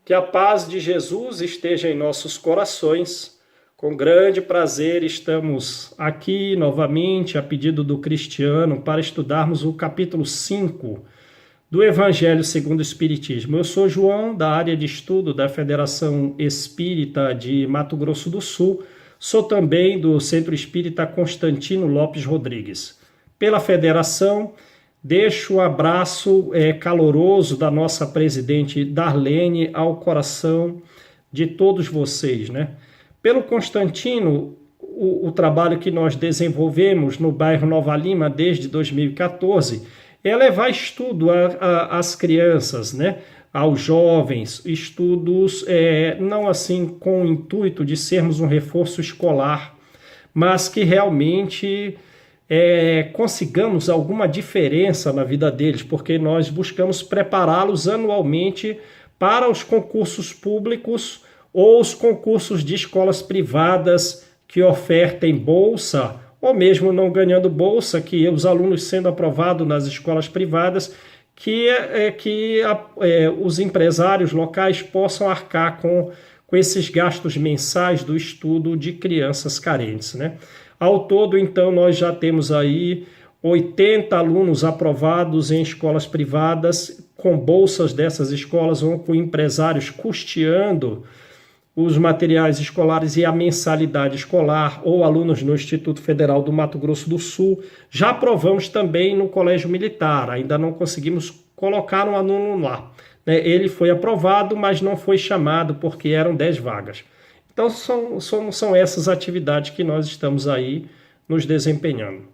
Que a paz de Jesus esteja em nossos corações. Com grande prazer estamos aqui novamente, a pedido do Cristiano, para estudarmos o capítulo 5 do Evangelho segundo o Espiritismo. Eu sou João, da área de estudo da Federação Espírita de Mato Grosso do Sul. Sou também do Centro Espírita Constantino Lopes Rodrigues. Pela federação, deixo um abraço caloroso da nossa presidente Darlene ao coração de todos vocês, né? Pelo Constantino, o trabalho que nós desenvolvemos no bairro Nova Lima desde 2014 é levar estudo às crianças, né? Aos jovens, estudos não assim com o intuito de sermos um reforço escolar, mas que realmente consigamos alguma diferença na vida deles, porque nós buscamos prepará-los anualmente para os concursos públicos ou os concursos de escolas privadas que ofertem bolsa, ou mesmo não ganhando bolsa, que os alunos sendo aprovados nas escolas privadas, que os empresários locais possam arcar com esses gastos mensais do estudo de crianças carentes, né? Ao todo, então, nós já temos aí 80 alunos aprovados em escolas privadas, com bolsas dessas escolas ou com empresários custeando os materiais escolares e a mensalidade escolar, ou alunos no Instituto Federal do Mato Grosso do Sul. Já aprovamos também no Colégio Militar, ainda não conseguimos colocar um aluno lá. Ele foi aprovado, mas não foi chamado porque eram 10 vagas. Então são essas atividades que nós estamos aí nos desempenhando.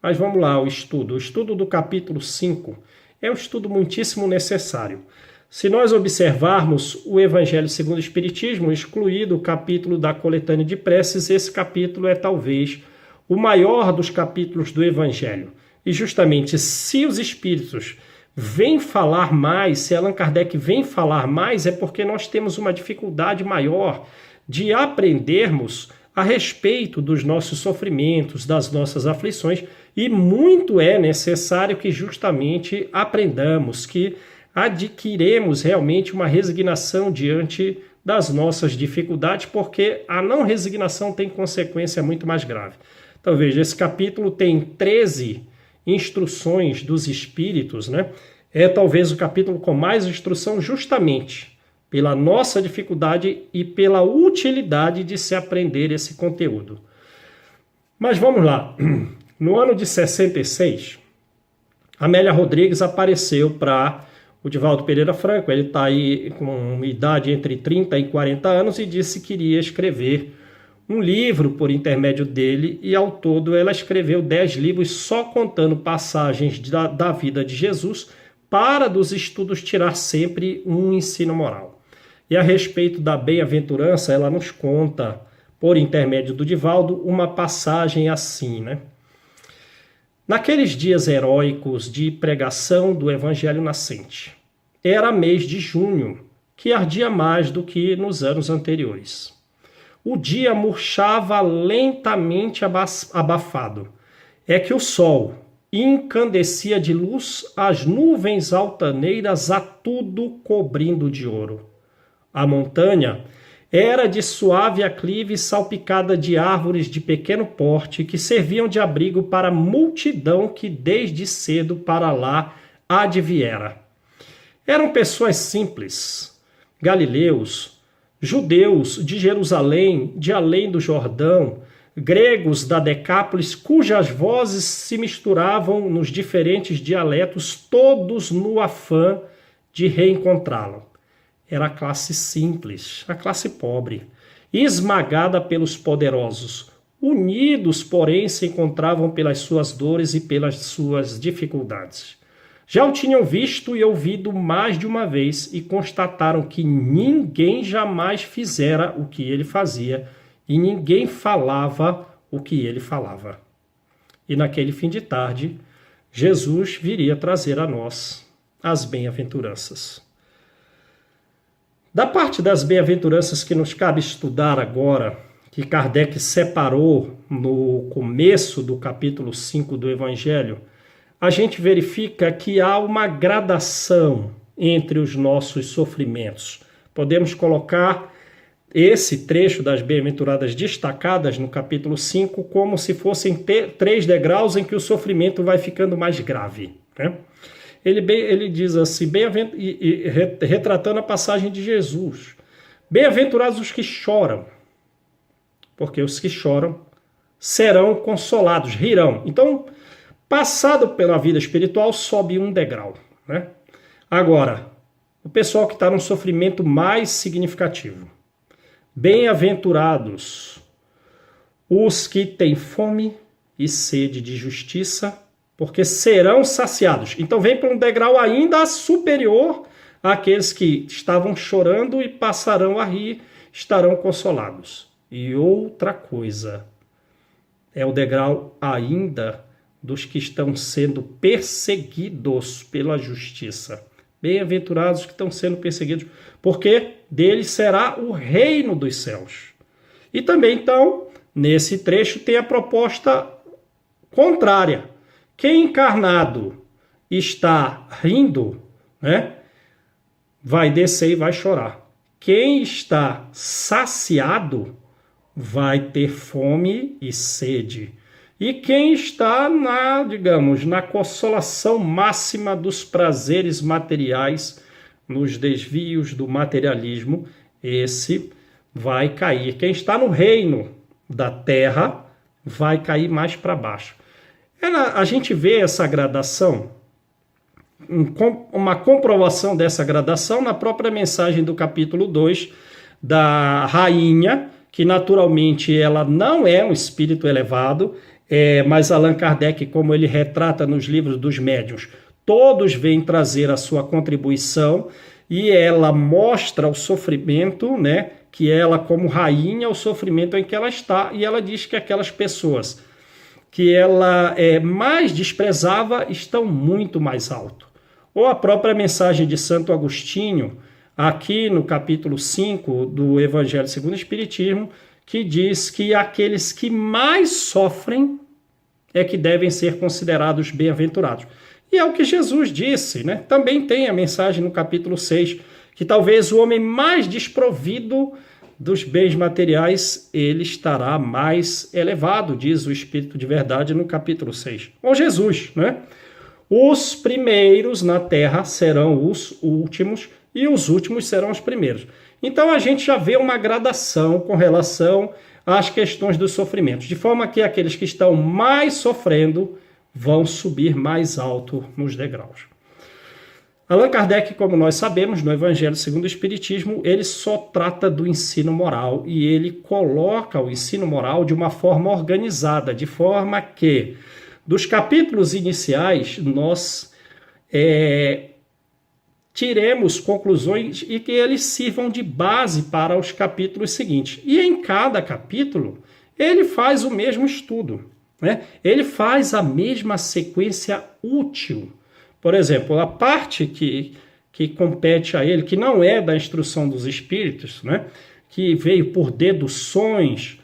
Mas vamos lá, o estudo do capítulo 5 é um estudo muitíssimo necessário. Se nós observarmos o Evangelho segundo o Espiritismo, excluído o capítulo da coletânea de preces, esse capítulo é talvez o maior dos capítulos do Evangelho. E justamente se os Espíritos vêm falar mais, se Allan Kardec vem falar mais, é porque nós temos uma dificuldade maior de aprendermos a respeito dos nossos sofrimentos, das nossas aflições, e muito é necessário que justamente aprendamos, que adquiremos realmente uma resignação diante das nossas dificuldades, porque a não resignação tem consequência muito mais grave. Então veja, esse capítulo tem 13 instruções dos Espíritos, né? É talvez o capítulo com mais instrução justamente pela nossa dificuldade e pela utilidade de se aprender esse conteúdo. Mas vamos lá. No ano de 66, Amélia Rodrigues apareceu para o Divaldo Pereira Franco. Ele está aí com uma idade entre 30 e 40 anos e disse que queria escrever um livro por intermédio dele, e ao todo ela escreveu 10 livros só contando passagens da vida de Jesus, para dos estudos tirar sempre um ensino moral. E a respeito da bem-aventurança, ela nos conta, por intermédio do Divaldo, uma passagem assim, né? Naqueles dias heróicos de pregação do Evangelho nascente, era mês de junho, que ardia mais do que nos anos anteriores. O dia murchava lentamente abafado. É que o sol incandescia de luz as nuvens altaneiras, a tudo cobrindo de ouro. A montanha era de suave aclive, salpicada de árvores de pequeno porte que serviam de abrigo para a multidão que desde cedo para lá adviera. Eram pessoas simples, galileus, judeus de Jerusalém, de além do Jordão, gregos da Decápolis, cujas vozes se misturavam nos diferentes dialetos, todos no afã de reencontrá-lo. Era a classe simples, a classe pobre, esmagada pelos poderosos. Unidos, porém, se encontravam pelas suas dores e pelas suas dificuldades. Já o tinham visto e ouvido mais de uma vez e constataram que ninguém jamais fizera o que ele fazia e ninguém falava o que ele falava. E naquele fim de tarde, Jesus viria trazer a nós as bem-aventuranças. Da parte das bem-aventuranças que nos cabe estudar agora, que Kardec separou no começo do capítulo 5 do Evangelho, a gente verifica que há uma gradação entre os nossos sofrimentos. Podemos colocar esse trecho das bem-aventuradas destacadas no capítulo 5 como se fossem 3 degraus em que o sofrimento vai ficando mais grave, né? Ele diz assim, retratando a passagem de Jesus: bem-aventurados os que choram, porque os que choram serão consolados, rirão. Então, passado pela vida espiritual, sobe um degrau, né? Agora, o pessoal que está num sofrimento mais significativo: bem-aventurados os que têm fome e sede de justiça, porque serão saciados. Então vem para um degrau ainda superior àqueles que estavam chorando e passarão a rir, estarão consolados. E outra coisa, é o degrau ainda dos que estão sendo perseguidos pela justiça. Bem-aventurados que estão sendo perseguidos, porque deles será o reino dos céus. E também, então, nesse trecho tem a proposta contrária. Quem encarnado está rindo, né, vai descer e vai chorar. Quem está saciado vai ter fome e sede. E quem está na consolação máxima dos prazeres materiais, nos desvios do materialismo, esse vai cair. Quem está no reino da terra vai cair mais para baixo. A gente vê essa gradação, uma comprovação dessa gradação na própria mensagem do capítulo 2 da rainha, que naturalmente ela não é um espírito elevado, mas Allan Kardec, como ele retrata nos livros dos médiuns, todos vêm trazer a sua contribuição e ela mostra o sofrimento, né, que ela, como rainha, o sofrimento em que ela está, e ela diz que aquelas pessoas que ela mais desprezava estão muito mais alto. Ou a própria mensagem de Santo Agostinho, aqui no capítulo 5 do Evangelho segundo o Espiritismo, que diz que aqueles que mais sofrem é que devem ser considerados bem-aventurados. E é o que Jesus disse, né? Também tem a mensagem no capítulo 6, que talvez o homem mais desprovido dos bens materiais, ele estará mais elevado, diz o Espírito de Verdade no capítulo 6. Ou Jesus, né? Os primeiros na terra serão os últimos e os últimos serão os primeiros. Então a gente já vê uma gradação com relação às questões dos sofrimentos, de forma que aqueles que estão mais sofrendo vão subir mais alto nos degraus. Allan Kardec, como nós sabemos, no Evangelho segundo o Espiritismo, ele só trata do ensino moral e ele coloca o ensino moral de uma forma organizada, de forma que, dos capítulos iniciais, nós tiremos conclusões e que eles sirvam de base para os capítulos seguintes. E em cada capítulo, ele faz o mesmo estudo, né? Ele faz a mesma sequência útil. Por exemplo, a parte que compete a ele, que não é da instrução dos espíritos, né? Que veio por deduções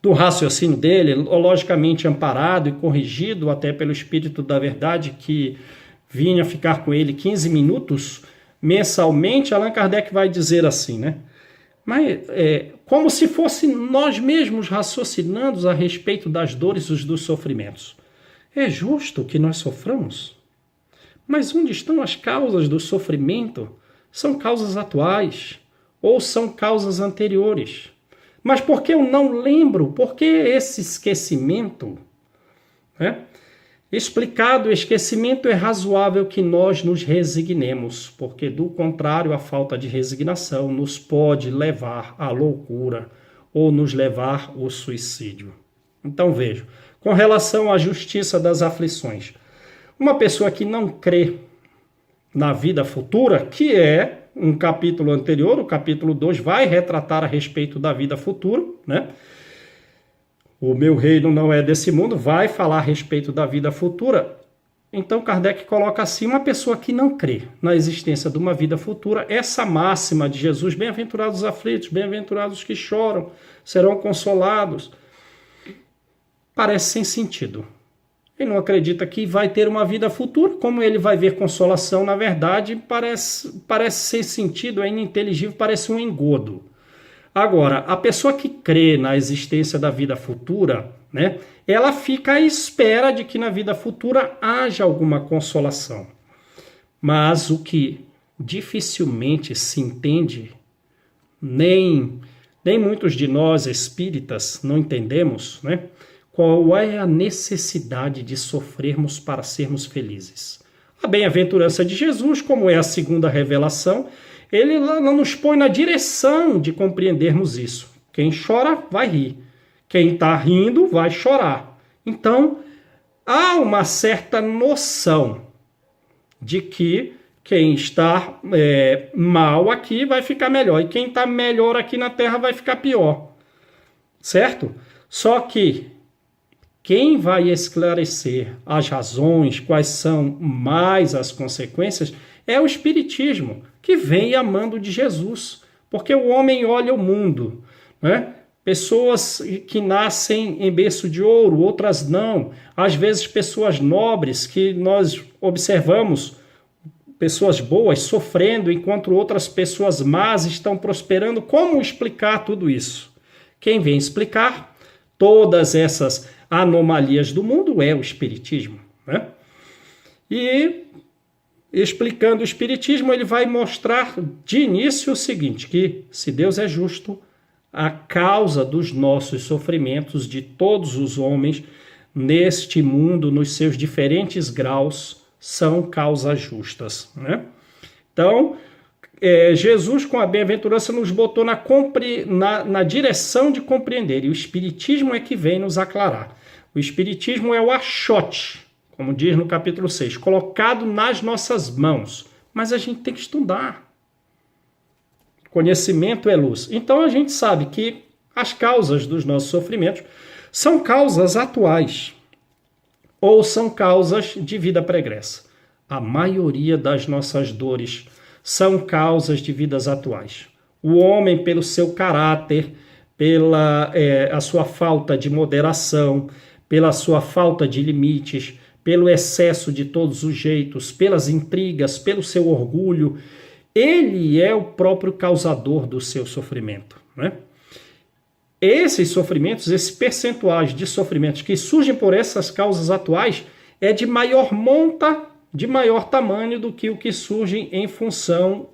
do raciocínio dele, logicamente amparado e corrigido até pelo Espírito da Verdade, que vinha ficar com ele 15 minutos mensalmente, Allan Kardec vai dizer assim, né? Mas como se fosse nós mesmos raciocinando a respeito das dores e dos sofrimentos. É justo que nós soframos? Mas onde estão as causas do sofrimento? São causas atuais ou são causas anteriores? Mas por que eu não lembro? Por que esse esquecimento? Explicado, o esquecimento é razoável que nós nos resignemos, porque do contrário, a falta de resignação nos pode levar à loucura ou nos levar ao suicídio. Então vejo, com relação à justiça das aflições, uma pessoa que não crê na vida futura, que é um capítulo anterior, o capítulo 2, vai retratar a respeito da vida futura, né? O meu reino não é desse mundo, vai falar a respeito da vida futura. Então Kardec coloca assim, uma pessoa que não crê na existência de uma vida futura, essa máxima de Jesus, bem-aventurados os aflitos, bem-aventurados os que choram, serão consolados, parece sem sentido. Ele não acredita que vai ter uma vida futura. Como ele vai ver consolação, na verdade, parece sem sentido, é ininteligível, parece um engodo. Agora, a pessoa que crê na existência da vida futura, né, ela fica à espera de que na vida futura haja alguma consolação. Mas o que dificilmente se entende, nem muitos de nós espíritas não entendemos, né? Qual é a necessidade de sofrermos para sermos felizes? A bem-aventurança de Jesus, como é a segunda revelação, ele não nos põe na direção de compreendermos isso. Quem chora vai rir. Quem está rindo vai chorar. Então, há uma certa noção de que quem está mal aqui vai ficar melhor. E quem está melhor aqui na Terra vai ficar pior. Certo? Só que quem vai esclarecer as razões, quais são mais as consequências, é o Espiritismo, que vem amando de Jesus. Porque o homem olha o mundo, né? Pessoas que nascem em berço de ouro, outras não. Às vezes pessoas nobres que nós observamos, pessoas boas sofrendo, enquanto outras pessoas más estão prosperando. Como explicar tudo isso? Quem vem explicar todas essas anomalias do mundo é o Espiritismo, né? E explicando o Espiritismo, ele vai mostrar de início o seguinte, que se Deus é justo, a causa dos nossos sofrimentos, de todos os homens neste mundo, nos seus diferentes graus, são causas justas, né? Então, Jesus, com a bem-aventurança, nos botou na direção de compreender, e o Espiritismo é que vem nos aclarar. O Espiritismo é o achote, como diz no capítulo 6, colocado nas nossas mãos, mas a gente tem que estudar. Conhecimento é luz. Então a gente sabe que as causas dos nossos sofrimentos são causas atuais ou são causas de vida pregressa. A maioria das nossas dores são causas de vidas atuais. O homem, pelo seu caráter, pela a sua falta de moderação, pela sua falta de limites, pelo excesso de todos os jeitos, pelas intrigas, pelo seu orgulho, ele é o próprio causador do seu sofrimento, né? Esses sofrimentos, esses percentuais de sofrimentos que surgem por essas causas atuais é de maior monta, de maior tamanho do que o que surge em função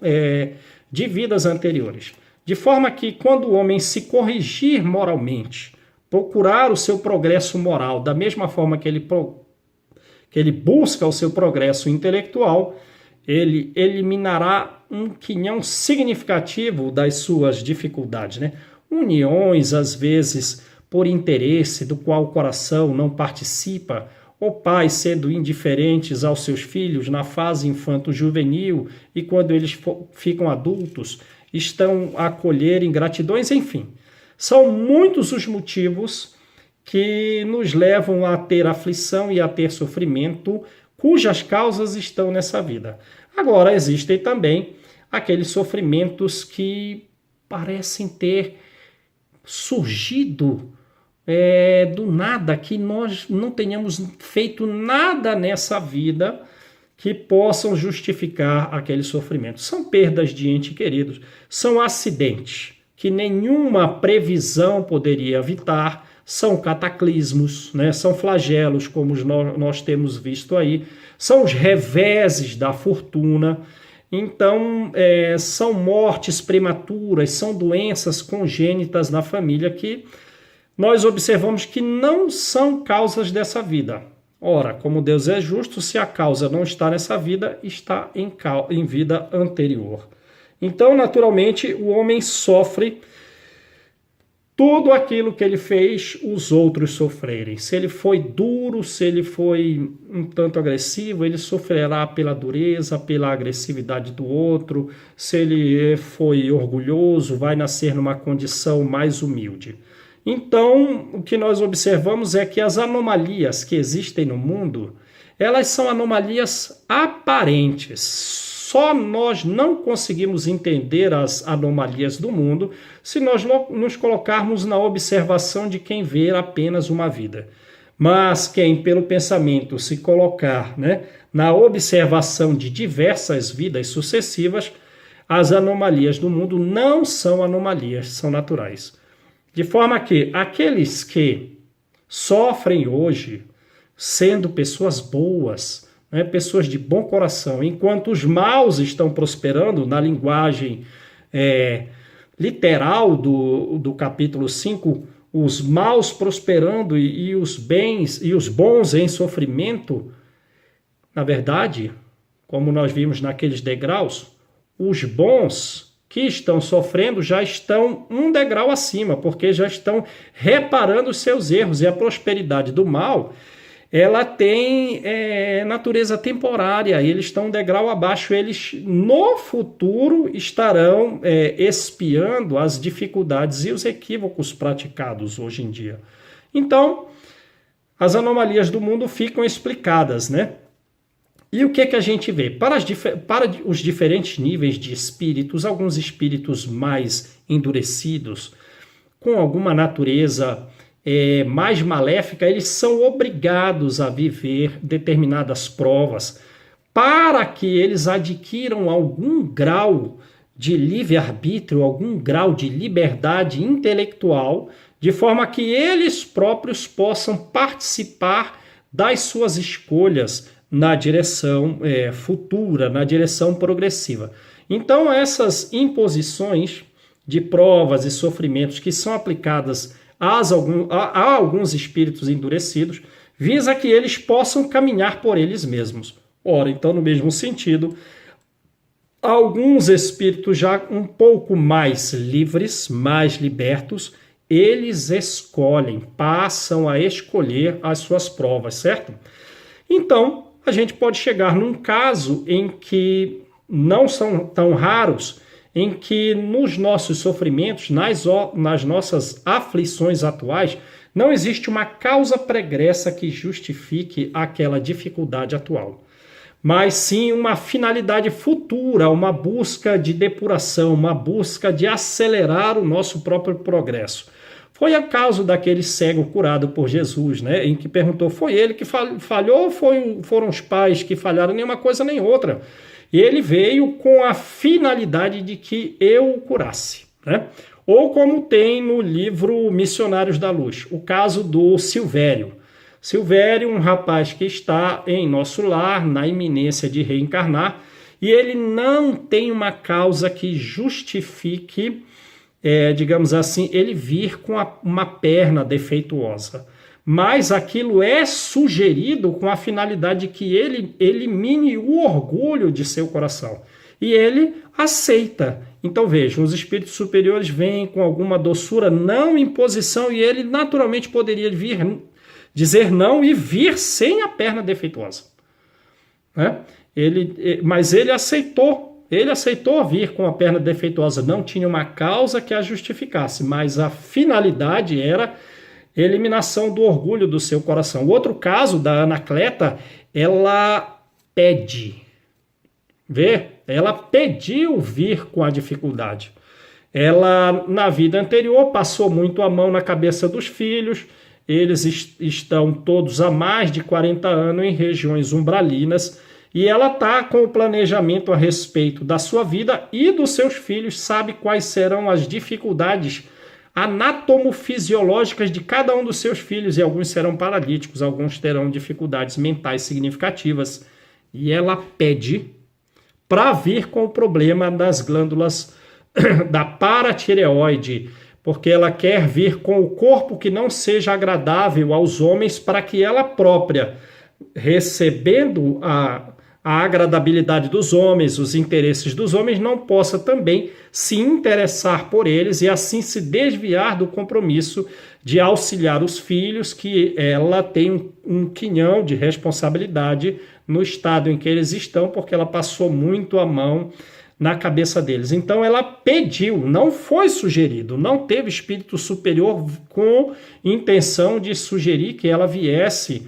de vidas anteriores. De forma que quando o homem se corrigir moralmente, procurar o seu progresso moral da mesma forma que ele busca o seu progresso intelectual, ele eliminará um quinhão significativo das suas dificuldades, né? Uniões, às vezes, por interesse do qual o coração não participa, ou pais sendo indiferentes aos seus filhos na fase infanto-juvenil e quando eles ficam adultos, estão a colher ingratidões, enfim. São muitos os motivos que nos levam a ter aflição e a ter sofrimento, cujas causas estão nessa vida. Agora, existem também aqueles sofrimentos que parecem ter surgido do nada, que nós não tenhamos feito nada nessa vida que possam justificar aquele sofrimento. São perdas de entes queridos, são acidentes que nenhuma previsão poderia evitar, são cataclismos, né? São flagelos, como nós temos visto aí, são os reveses da fortuna. Então, são mortes prematuras, são doenças congênitas na família que nós observamos que não são causas dessa vida. Ora, como Deus é justo, se a causa não está nessa vida, está em vida anterior. Então, naturalmente, o homem sofre tudo aquilo que ele fez os outros sofrerem. Se ele foi duro, se ele foi um tanto agressivo, ele sofrerá pela dureza, pela agressividade do outro. Se ele foi orgulhoso, vai nascer numa condição mais humilde. Então, o que nós observamos é que as anomalias que existem no mundo, elas são anomalias aparentes. Só nós não conseguimos entender as anomalias do mundo se nós nos colocarmos na observação de quem vê apenas uma vida. Mas quem pelo pensamento se colocar, né, na observação de diversas vidas sucessivas, as anomalias do mundo não são anomalias, são naturais. De forma que aqueles que sofrem hoje, sendo pessoas boas, né, pessoas de bom coração, enquanto os maus estão prosperando, na linguagem literal do capítulo 5, os maus prosperando e os bens e os bons em sofrimento, na verdade, como nós vimos naqueles degraus, os bons que estão sofrendo já estão um degrau acima, porque já estão reparando os seus erros, e a prosperidade do mal, ela tem natureza temporária, eles estão um degrau abaixo, eles no futuro estarão expiando as dificuldades e os equívocos praticados hoje em dia. Então, as anomalias do mundo ficam explicadas, né? E o que a gente vê? Para os diferentes níveis de espíritos, alguns espíritos mais endurecidos, com alguma natureza mais maléfica, eles são obrigados a viver determinadas provas para que eles adquiram algum grau de livre-arbítrio, algum grau de liberdade intelectual, de forma que eles próprios possam participar das suas escolhas na direção futura, na direção progressiva. Então, essas imposições de provas e sofrimentos que são aplicadas a alguns espíritos endurecidos, visa que eles possam caminhar por eles mesmos. Ora, então, no mesmo sentido, alguns espíritos já um pouco mais livres, mais libertos, eles escolhem, passam a escolher as suas provas, certo? Então, a gente pode chegar num caso em que não são tão raros, em que nos nossos sofrimentos, nas nossas aflições atuais, não existe uma causa pregressa que justifique aquela dificuldade atual, mas sim uma finalidade futura, uma busca de depuração, uma busca de acelerar o nosso próprio progresso. Foi o caso daquele cego curado por Jesus, né, em que perguntou, foi ele que falhou ou foram os pais que falharam? Nenhuma coisa nem outra. Ele veio com a finalidade de que eu o curasse, né? Ou como tem no livro Missionários da Luz, o caso do Silvério. Silvério, um rapaz que está em nosso lar, na iminência de reencarnar, e ele não tem uma causa que justifique, digamos assim, ele vir com uma perna defeituosa. Mas aquilo é sugerido com a finalidade de que ele elimine o orgulho de seu coração. E ele aceita. Então vejam, os espíritos superiores vêm com alguma doçura, não imposição, e ele naturalmente poderia dizer não e vir sem a perna defeituosa, né? Mas ele aceitou vir com a perna defeituosa, não tinha uma causa que a justificasse, mas a finalidade era eliminação do orgulho do seu coração. O outro caso da Anacleta, ela pede. Ela pediu vir com a dificuldade. Ela, na vida anterior, passou muito a mão na cabeça dos filhos. Eles estão todos há mais de 40 anos em regiões umbralinas. E ela está com o planejamento a respeito da sua vida e dos seus filhos, sabe quais serão as dificuldades anatomofisiológicas de cada um dos seus filhos, e alguns serão paralíticos, alguns terão dificuldades mentais significativas, e ela pede para vir com o problema das glândulas da paratireoide, porque ela quer vir com o corpo que não seja agradável aos homens, para que ela própria, recebendo a agradabilidade dos homens, os interesses dos homens, não possa também se interessar por eles e assim se desviar do compromisso de auxiliar os filhos, que ela tem um quinhão de responsabilidade no estado em que eles estão, porque ela passou muito a mão na cabeça deles. Então ela pediu, não foi sugerido, não teve espírito superior com intenção de sugerir que ela viesse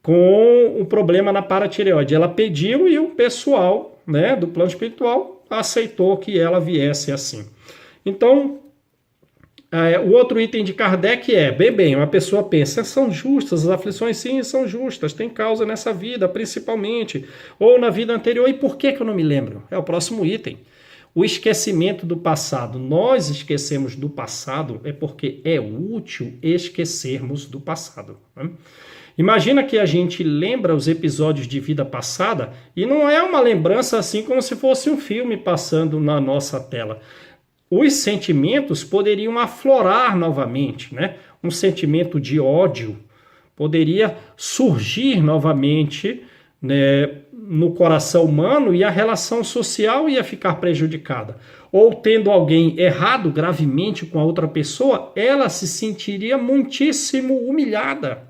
com o problema na paratireoide. Ela pediu e o pessoal, né, do plano espiritual aceitou que ela viesse assim. Então, O outro item de Kardec é, bem, uma pessoa pensa, são justas, as aflições sim são justas, tem causa nessa vida, principalmente, ou na vida anterior, e por que eu não me lembro? É o próximo item. O esquecimento do passado. Nós esquecemos do passado é porque é útil esquecermos do passado, né? Imagina que a gente lembra os episódios de vida passada e não é uma lembrança assim como se fosse um filme passando na nossa tela. Os sentimentos poderiam aflorar novamente, né? Um sentimento de ódio poderia surgir novamente, né, no coração humano e a relação social ia ficar prejudicada. Ou tendo alguém errado gravemente com a outra pessoa, ela se sentiria muitíssimo humilhada.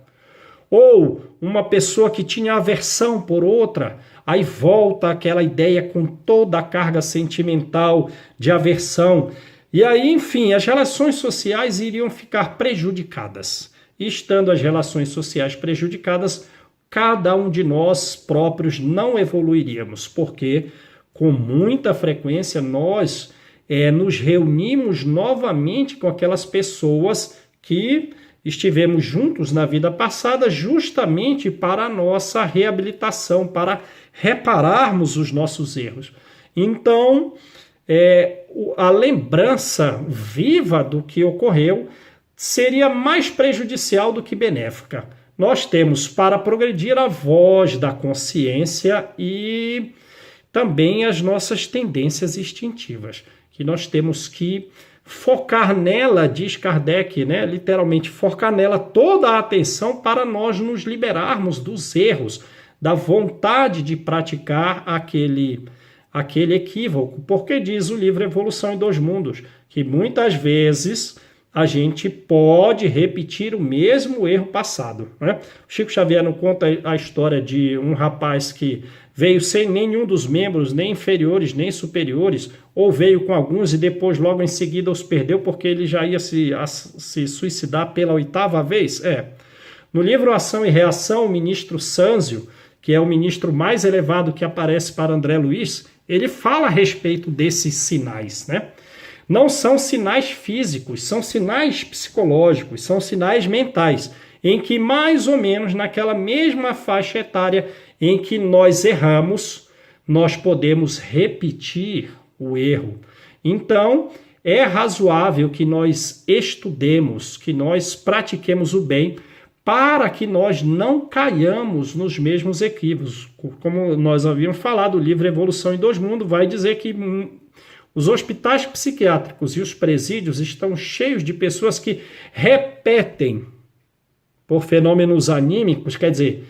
Ou uma pessoa que tinha aversão por outra, aí volta aquela ideia com toda a carga sentimental de aversão. E aí, enfim, as relações sociais iriam ficar prejudicadas. E estando as relações sociais prejudicadas, cada um de nós próprios não evoluiríamos, porque com muita frequência nós nos reunimos novamente com aquelas pessoas que estivemos juntos na vida passada justamente para a nossa reabilitação, para repararmos os nossos erros. Então, a lembrança viva do que ocorreu seria mais prejudicial do que benéfica. Nós temos para progredir a voz da consciência e também as nossas tendências instintivas, que nós temos que focar nela, diz Kardec, né? Literalmente, focar nela toda a atenção para nós nos liberarmos dos erros, da vontade de praticar aquele equívoco. Porque diz o livro Evolução em Dois Mundos, que muitas vezes a gente pode repetir o mesmo erro passado, né? O Chico Xavier não conta a história de um rapaz que veio sem nenhum dos membros, nem inferiores, nem superiores, ou veio com alguns e depois logo em seguida os perdeu porque ele já ia se suicidar pela 8ª vez? No livro Ação e Reação, o ministro Sânzio, que é o ministro mais elevado que aparece para André Luiz, ele fala a respeito desses sinais, né? Não são sinais físicos, são sinais psicológicos, são sinais mentais, em que mais ou menos naquela mesma faixa etária em que nós erramos, nós podemos repetir o erro. Então, é razoável que nós estudemos, que nós pratiquemos o bem, para que nós não caiamos nos mesmos equívocos. Como nós havíamos falado, o livro Evolução em Dois Mundos vai dizer que os hospitais psiquiátricos e os presídios estão cheios de pessoas que repetem por fenômenos anímicos, quer dizer,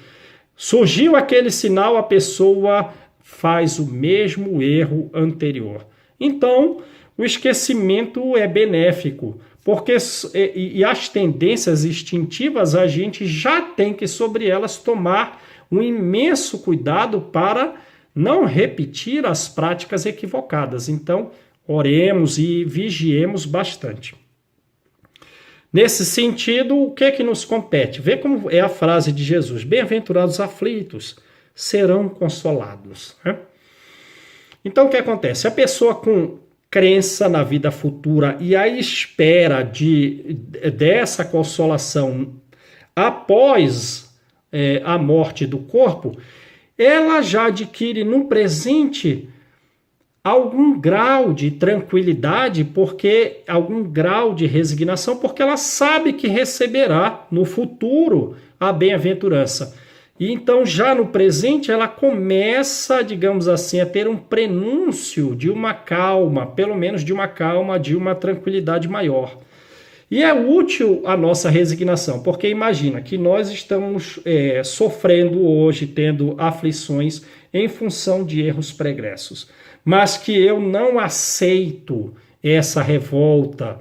surgiu aquele sinal, a pessoa faz o mesmo erro anterior. Então, o esquecimento é benéfico, porque e as tendências instintivas a gente já tem que sobre elas tomar um imenso cuidado para não repetir as práticas equivocadas. Então, oremos e vigiemos bastante. Nesse sentido, o que é que nos compete? Vê como é a frase de Jesus: bem-aventurados aflitos serão consolados, né? Então, o que acontece? A pessoa com crença na vida futura e a espera dessa consolação após a morte do corpo, ela já adquire no presente algum grau de tranquilidade, algum grau de resignação, porque ela sabe que receberá no futuro a bem-aventurança. E então, já no presente, ela começa, digamos assim, a ter um prenúncio de uma calma, pelo menos de uma calma, de uma tranquilidade maior. E é útil a nossa resignação, porque imagina que nós estamos sofrendo hoje, tendo aflições em função de erros pregressos, mas que eu não aceito essa revolta,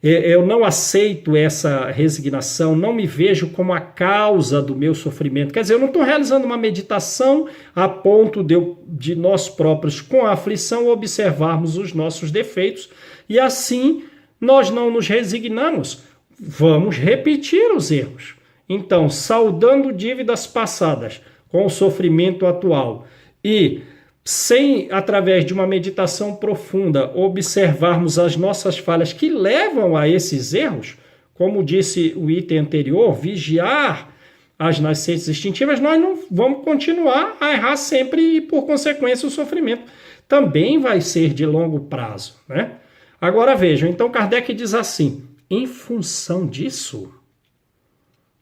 eu não aceito essa resignação, não me vejo como a causa do meu sofrimento. Quer dizer, eu não estou realizando uma meditação a ponto de nós próprios, com a aflição, observarmos os nossos defeitos e assim nós não nos resignamos, vamos repetir os erros. Então, saudando dívidas passadas com o sofrimento atual e sem, através de uma meditação profunda, observarmos as nossas falhas que levam a esses erros, como disse o item anterior, vigiar as nascentes instintivas, nós não vamos continuar a errar sempre e, por consequência, o sofrimento também vai ser de longo prazo, né? Agora vejam, então Kardec diz assim, em função disso,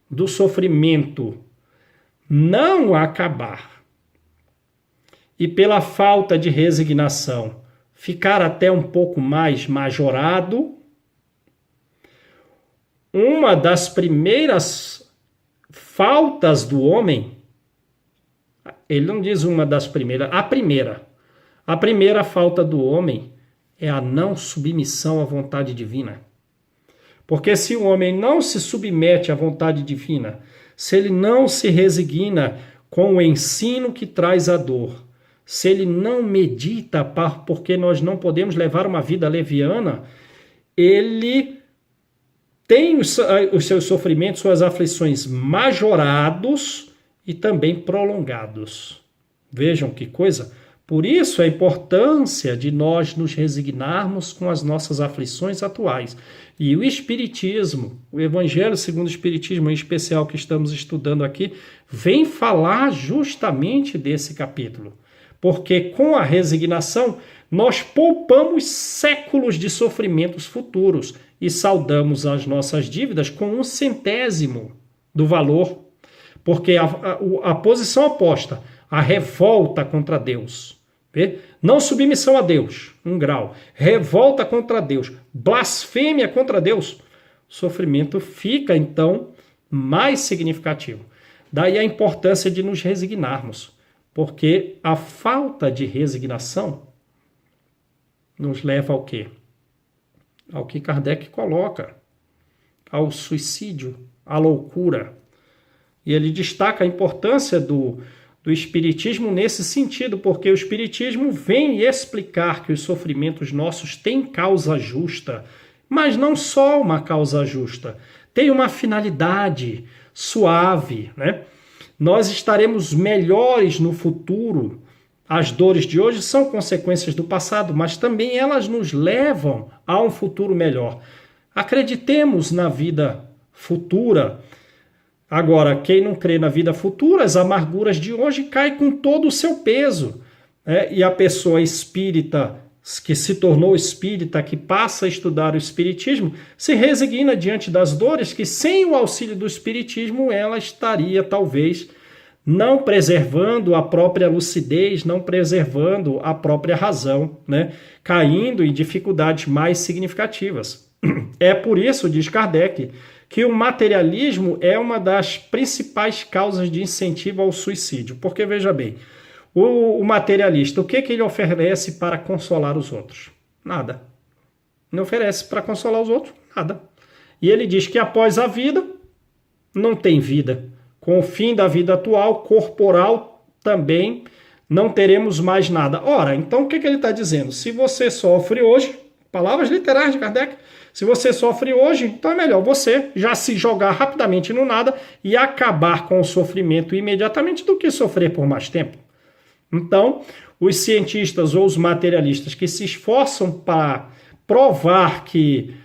do sofrimento não acabar e pela falta de resignação ficar até um pouco mais majorado, uma das primeiras faltas do homem, ele não diz uma das primeiras, a primeira falta do homem é a não submissão à vontade divina. Porque se o homem não se submete à vontade divina, se ele não se resigna com o ensino que traz a dor, se ele não medita, porque nós não podemos levar uma vida leviana, ele tem os seus sofrimentos, suas aflições majorados e também prolongados. Vejam que coisa. Por isso a importância de nós nos resignarmos com as nossas aflições atuais. E o Espiritismo, o Evangelho segundo o Espiritismo, em especial que estamos estudando aqui, vem falar justamente desse capítulo. Porque com a resignação nós poupamos séculos de sofrimentos futuros e saldamos as nossas dívidas com 1/100º do valor. Porque a posição oposta, a revolta contra Deus, não submissão a Deus, 1 grau, revolta contra Deus, blasfêmia contra Deus, o sofrimento fica então mais significativo. Daí a importância de nos resignarmos, porque a falta de resignação nos leva ao quê? Ao que Kardec coloca, ao suicídio, à loucura. E ele destaca a importância do Espiritismo nesse sentido, porque o Espiritismo vem explicar que os sofrimentos nossos têm causa justa, mas não só uma causa justa, tem uma finalidade suave, né? Nós estaremos melhores no futuro. As dores de hoje são consequências do passado, mas também elas nos levam a um futuro melhor. Acreditemos na vida futura. Agora, quem não crê na vida futura, as amarguras de hoje caem com todo o seu peso. E a pessoa espírita, que se tornou espírita, que passa a estudar o espiritismo, se resigna diante das dores que, sem o auxílio do espiritismo, ela estaria, talvez, não preservando a própria lucidez, não preservando a própria razão, né? Caindo em dificuldades mais significativas. É por isso, diz Kardec, que o materialismo é uma das principais causas de incentivo ao suicídio. Porque, veja bem, o materialista, o que ele oferece para consolar os outros? Nada. Não oferece para consolar os outros? Nada. E ele diz que após a vida, não tem vida. Com o fim da vida atual, corporal, também não teremos mais nada. Ora, então o que ele está dizendo? Se você sofre hoje, palavras literais de Kardec, se você sofre hoje, então é melhor você já se jogar rapidamente no nada e acabar com o sofrimento imediatamente do que sofrer por mais tempo. Então, os cientistas ou os materialistas que se esforçam para provar que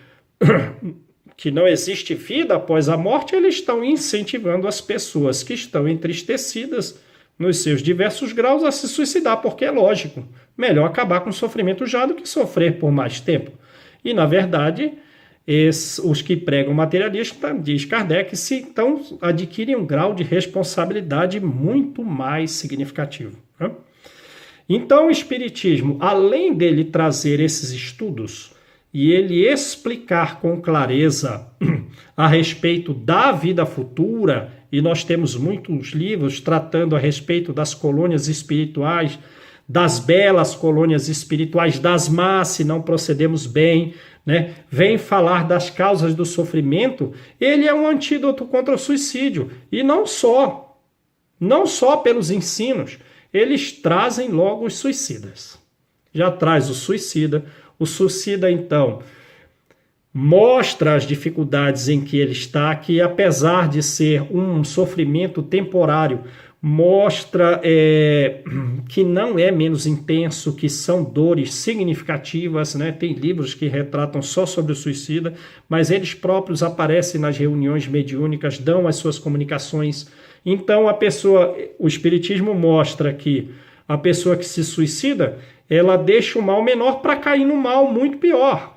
não existe vida após a morte, eles estão incentivando as pessoas que estão entristecidas nos seus diversos graus a se suicidar, porque é lógico, melhor acabar com o sofrimento já do que sofrer por mais tempo. E, na verdade, os que pregam materialista, diz Kardec, então adquirem um grau de responsabilidade muito mais significativo, né? Então, o Espiritismo, além dele trazer esses estudos e ele explicar com clareza a respeito da vida futura, e nós temos muitos livros tratando a respeito das colônias espirituais, das belas colônias espirituais, das más, se não procedemos bem, né? Vem falar das causas do sofrimento, ele é um antídoto contra o suicídio. E não só pelos ensinos, eles trazem logo os suicidas. Já traz o suicida então mostra as dificuldades em que ele está, que apesar de ser um sofrimento temporário, mostra que não é menos intenso, que são dores significativas, né? Tem livros que retratam só sobre o suicida, mas eles próprios aparecem nas reuniões mediúnicas, dão as suas comunicações. Então o espiritismo mostra que a pessoa que se suicida, ela deixa o mal menor para cair no mal muito pior,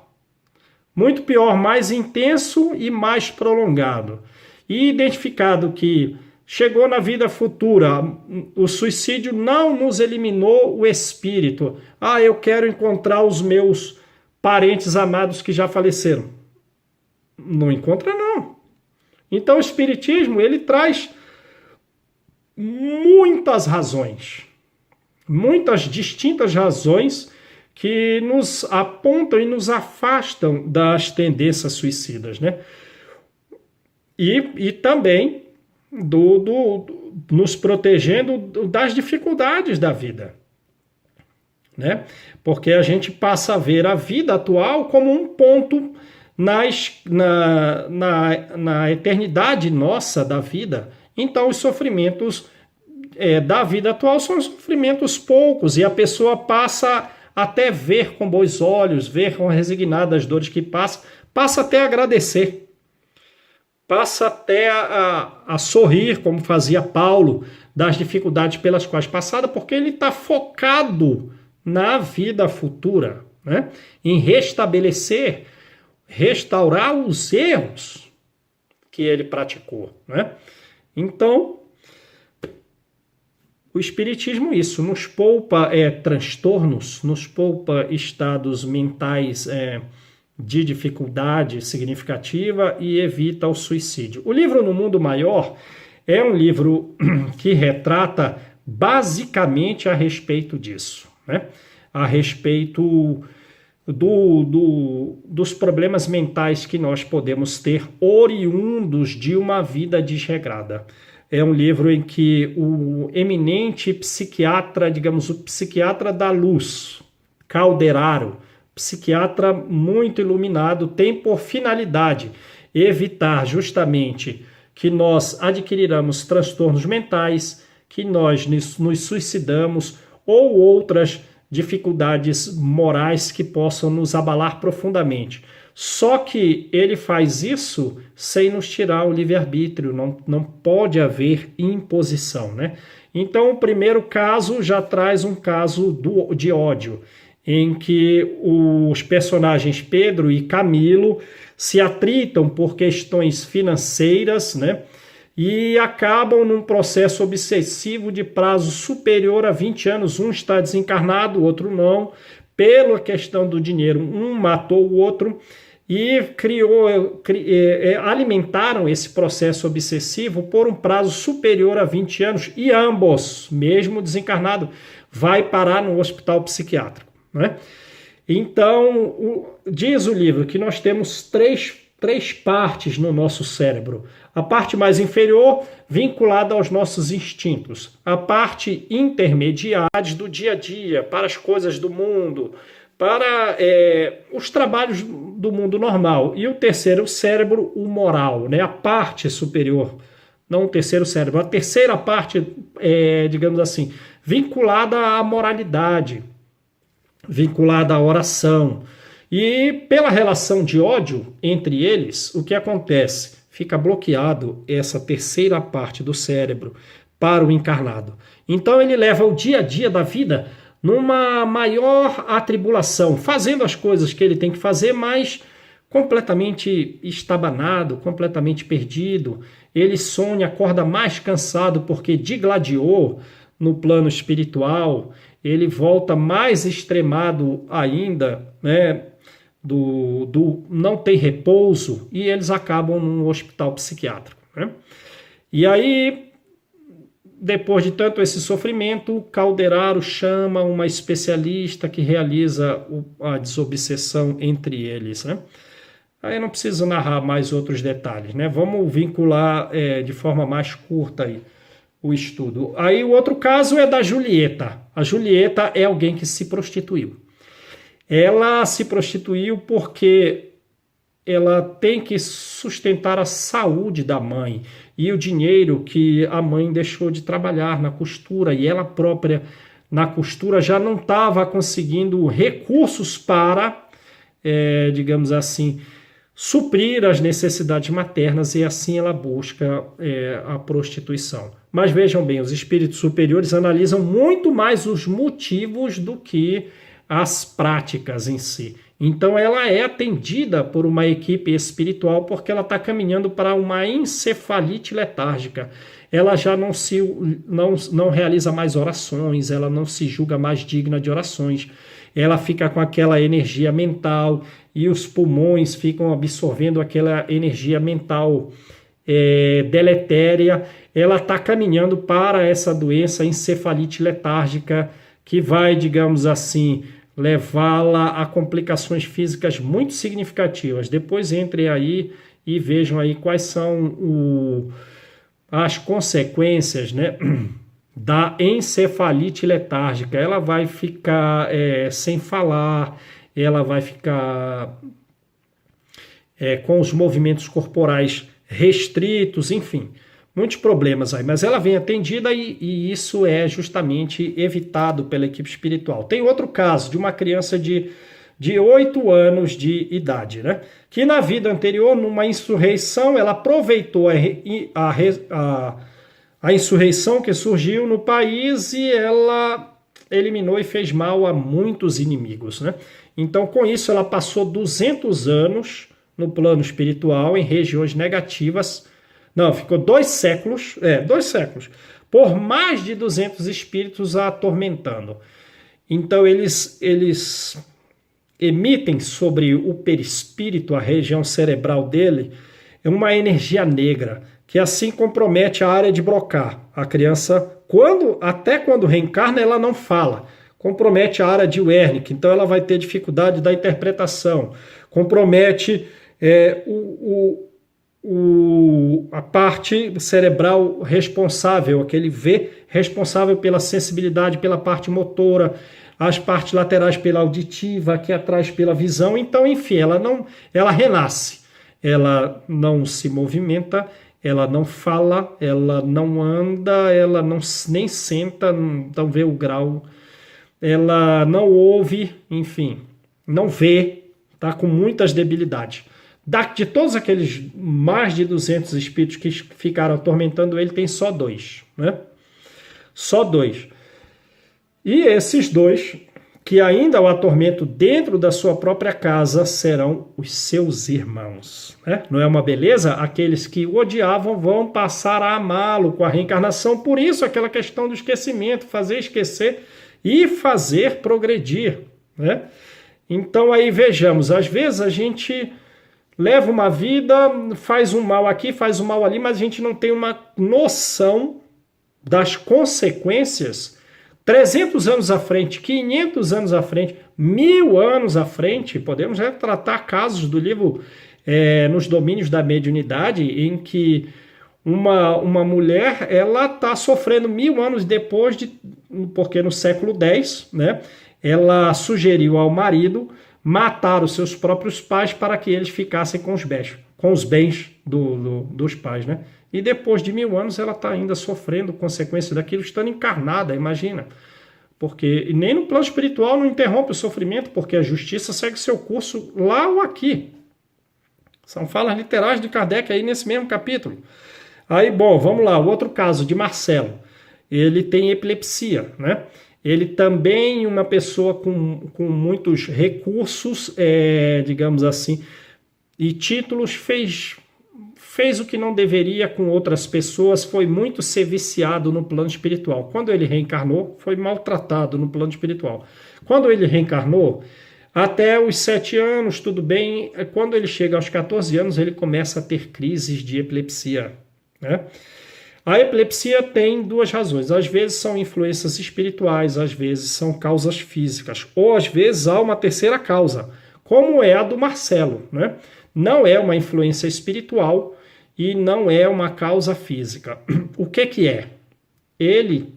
mais intenso e mais prolongado. E identificado que chegou na vida futura, o suicídio não nos eliminou o espírito. Eu quero encontrar os meus parentes amados que já faleceram. Não encontra, não. Então o espiritismo, ele traz muitas razões, muitas distintas razões que nos apontam e nos afastam das tendências suicidas, né? E também nos protegendo das dificuldades da vida, né? Porque a gente passa a ver a vida atual como um ponto na eternidade nossa da vida. Então os sofrimentos da vida atual são sofrimentos poucos, e a pessoa passa até ver com bons olhos, ver com resignada as dores que passa até a agradecer, passa até a sorrir, como fazia Paulo, das dificuldades pelas quais passada, porque ele está focado na vida futura, né? Em restaurar os erros que ele praticou, né? Então, o espiritismo, isso, nos poupa transtornos, nos poupa estados mentais de dificuldade significativa e evita o suicídio. O livro No Mundo Maior é um livro que retrata basicamente a respeito disso, né? A respeito dos problemas mentais que nós podemos ter oriundos de uma vida desregrada. É um livro em que o eminente psiquiatra, digamos, o psiquiatra da luz, Calderaro, psiquiatra muito iluminado, tem por finalidade evitar justamente que nós adquiriramos transtornos mentais, que nós nos suicidamos ou outras dificuldades morais que possam nos abalar profundamente. Só que ele faz isso sem nos tirar o livre-arbítrio, não pode haver imposição, né? Então, o primeiro caso já traz um caso de ódio, em que os personagens Pedro e Camilo se atritam por questões financeiras, né? E acabam num processo obsessivo de prazo superior a 20 anos. Um está desencarnado, o outro não. Pela questão do dinheiro, um matou o outro e alimentaram esse processo obsessivo por um prazo superior a 20 anos. E ambos, mesmo desencarnado, vai parar no hospital psiquiátrico, né? Então, diz o livro que nós temos três partes no nosso cérebro. A parte mais inferior, vinculada aos nossos instintos. A parte intermediária do dia a dia, para as coisas do mundo, para os trabalhos do mundo normal. E o terceiro cérebro, o moral, né? A parte superior, não o terceiro cérebro. A terceira parte, digamos assim, vinculada à moralidade, vinculada à oração. E pela relação de ódio entre eles, o que acontece? Fica bloqueado essa terceira parte do cérebro para o encarnado. Então ele leva o dia a dia da vida numa maior atribulação, fazendo as coisas que ele tem que fazer, mas completamente estabanado, completamente perdido. Ele sonha, acorda mais cansado porque digladiou no plano espiritual, ele volta mais extremado ainda, né? Não tem repouso, e eles acabam num hospital psiquiátrico, né? E aí, depois de tanto esse sofrimento, Calderaro chama uma especialista que realiza a desobsessão entre eles, né? Aí eu não preciso narrar mais outros detalhes, né? Vamos vincular de forma mais curta aí o estudo. Aí o outro caso é da Julieta. A Julieta é alguém que se prostituiu. Ela se prostituiu porque ela tem que sustentar a saúde da mãe. e o dinheiro que a mãe deixou de trabalhar na costura, e ela própria na costura já não estava conseguindo recursos para, digamos assim, suprir as necessidades maternas, e assim ela busca a prostituição. Mas vejam bem, os espíritos superiores analisam muito mais os motivos do que as práticas em si. Então ela é atendida por uma equipe espiritual porque ela está caminhando para uma encefalite letárgica. Ela já não realiza mais orações, ela não se julga mais digna de orações. Ela fica com aquela energia mental e os pulmões ficam absorvendo aquela energia mental deletéria. Ela está caminhando para essa doença encefalite letárgica que vai, digamos assim, levá-la a complicações físicas muito significativas. Depois entrem aí e vejam aí quais são as consequências, né, da encefalite letárgica. Ela vai ficar sem falar, ela vai ficar com os movimentos corporais restritos, enfim, muitos problemas aí, mas ela vem atendida e isso é justamente evitado pela equipe espiritual. Tem outro caso de uma criança de 8 anos de idade, né? Que na vida anterior, numa insurreição, ela aproveitou a insurreição que surgiu no país e ela eliminou e fez mal a muitos inimigos, né? Então, com isso, ela passou 200 anos no plano espiritual, em regiões negativas. Não, ficou 2 séculos, 2 séculos, por mais de 200 espíritos a atormentando. Então, eles emitem sobre o perispírito, a região cerebral dele, uma energia negra, que assim compromete a área de Broca. A criança, até quando reencarna, ela não fala. Compromete a área de Wernicke, então ela vai ter dificuldade da interpretação. Compromete a parte cerebral responsável, aquele V responsável pela sensibilidade, pela parte motora, as partes laterais pela auditiva, aqui atrás pela visão. Então, enfim, ela renasce, ela não se movimenta, ela não fala, ela não anda, ela nem senta, não vê o grau, ela não ouve, enfim, não vê, está com muitas debilidades. De todos aqueles mais de 200 espíritos que ficaram atormentando ele, tem só 2, né? Só 2. E esses 2, que ainda o atormentam dentro da sua própria casa, serão os seus irmãos, né? Não é uma beleza? Aqueles que o odiavam vão passar a amá-lo com a reencarnação. Por isso, aquela questão do esquecimento, fazer esquecer e fazer progredir, né? Então, aí vejamos, às vezes a gente leva uma vida, faz um mal aqui, faz um mal ali, mas a gente não tem uma noção das consequências 300 anos à frente, 500 anos à frente, 1000 anos à frente. Podemos tratar casos do livro Nos Domínios da Mediunidade, em que uma mulher ela está sofrendo 1000 anos depois, porque no século X, né, ela sugeriu ao marido matar os seus próprios pais para que eles ficassem com os bens dos pais, né? E depois de 1000 anos ela está ainda sofrendo consequências daquilo, estando encarnada, imagina. Porque nem no plano espiritual não interrompe o sofrimento, porque a justiça segue seu curso lá ou aqui. São falas literais de Kardec aí nesse mesmo capítulo. Aí, bom, vamos lá, o outro caso de Marcelo. Ele tem epilepsia, né? Ele também, uma pessoa com muitos recursos, digamos assim, e títulos, fez o que não deveria com outras pessoas, foi muito ser viciado no plano espiritual. Quando ele reencarnou, foi maltratado no plano espiritual. Quando ele reencarnou, até os 7 anos, tudo bem. Quando ele chega aos 14 anos, ele começa a ter crises de epilepsia, né? A epilepsia tem 2 razões. Às vezes são influências espirituais, às vezes são causas físicas, ou às vezes há uma terceira causa, como é a do Marcelo, né? Não é uma influência espiritual e não é uma causa física. O que é? Ele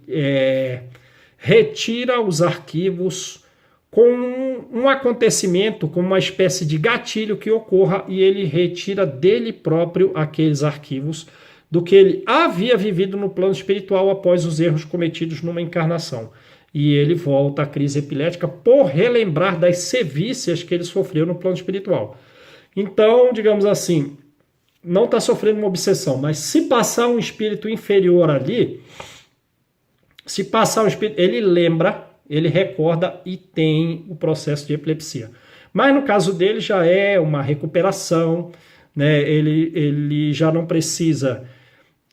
retira os arquivos com um acontecimento, com uma espécie de gatilho que ocorra, e ele retira dele próprio aqueles arquivos do que ele havia vivido no plano espiritual após os erros cometidos numa encarnação. E ele volta à crise epilética por relembrar das sevícias que ele sofreu no plano espiritual. Então, digamos assim, não está sofrendo uma obsessão, mas se passar um espírito inferior ali, se passar um espírito, ele lembra, ele recorda e tem o processo de epilepsia. Mas no caso dele já é uma recuperação, né? Ele já não precisa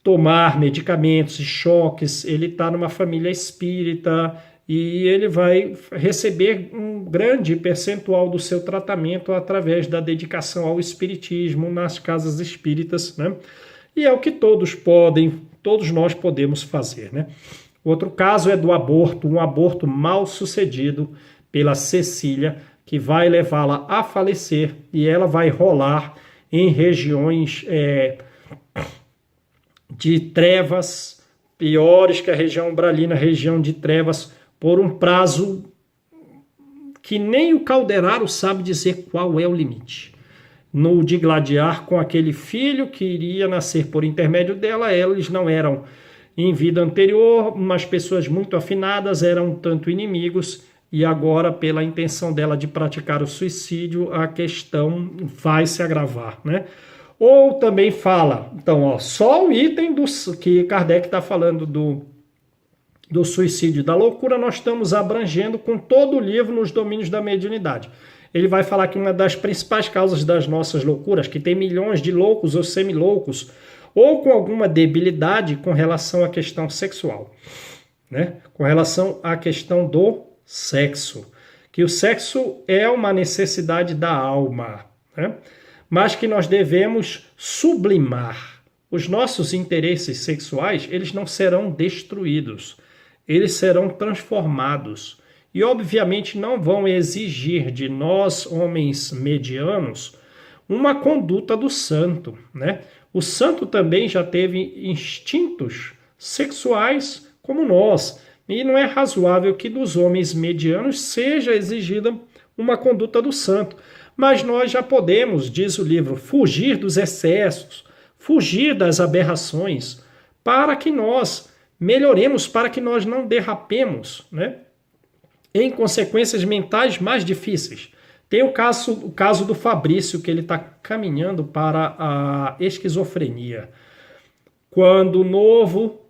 tomar medicamentos e choques, ele está numa família espírita e ele vai receber um grande percentual do seu tratamento através da dedicação ao espiritismo nas casas espíritas, né? E é o que todos nós podemos fazer, né? Outro caso é do aborto, um aborto mal sucedido pela Cecília, que vai levá-la a falecer e ela vai rolar em regiões de trevas, piores que a região umbralina, região de trevas, por um prazo que nem o Calderaro sabe dizer qual é o limite. No digladiar com aquele filho que iria nascer por intermédio dela, eles não eram, em vida anterior, umas pessoas muito afinadas, eram um tanto inimigos, e agora, pela intenção dela de praticar o suicídio, a questão vai se agravar, né? Ou também fala, então, ó, só o item que Kardec está falando do suicídio e da loucura, nós estamos abrangendo com todo o livro nos domínios da mediunidade. Ele vai falar que uma das principais causas das nossas loucuras, que tem milhões de loucos ou semiloucos, ou com alguma debilidade com relação à questão sexual, né? Com relação à questão do sexo, que o sexo é uma necessidade da alma, né? Mas que nós devemos sublimar. Os nossos interesses sexuais, eles não serão destruídos, eles serão transformados. E, obviamente, não vão exigir de nós, homens medianos, uma conduta do santo, né? O santo também já teve instintos sexuais como nós. E não é razoável que dos homens medianos seja exigida uma conduta do santo. Mas nós já podemos, diz o livro, fugir dos excessos, fugir das aberrações, para que nós melhoremos, para que nós não derrapemos, né, em consequências mentais mais difíceis. Tem o caso do Fabrício, que ele está caminhando para a esquizofrenia. Quando novo,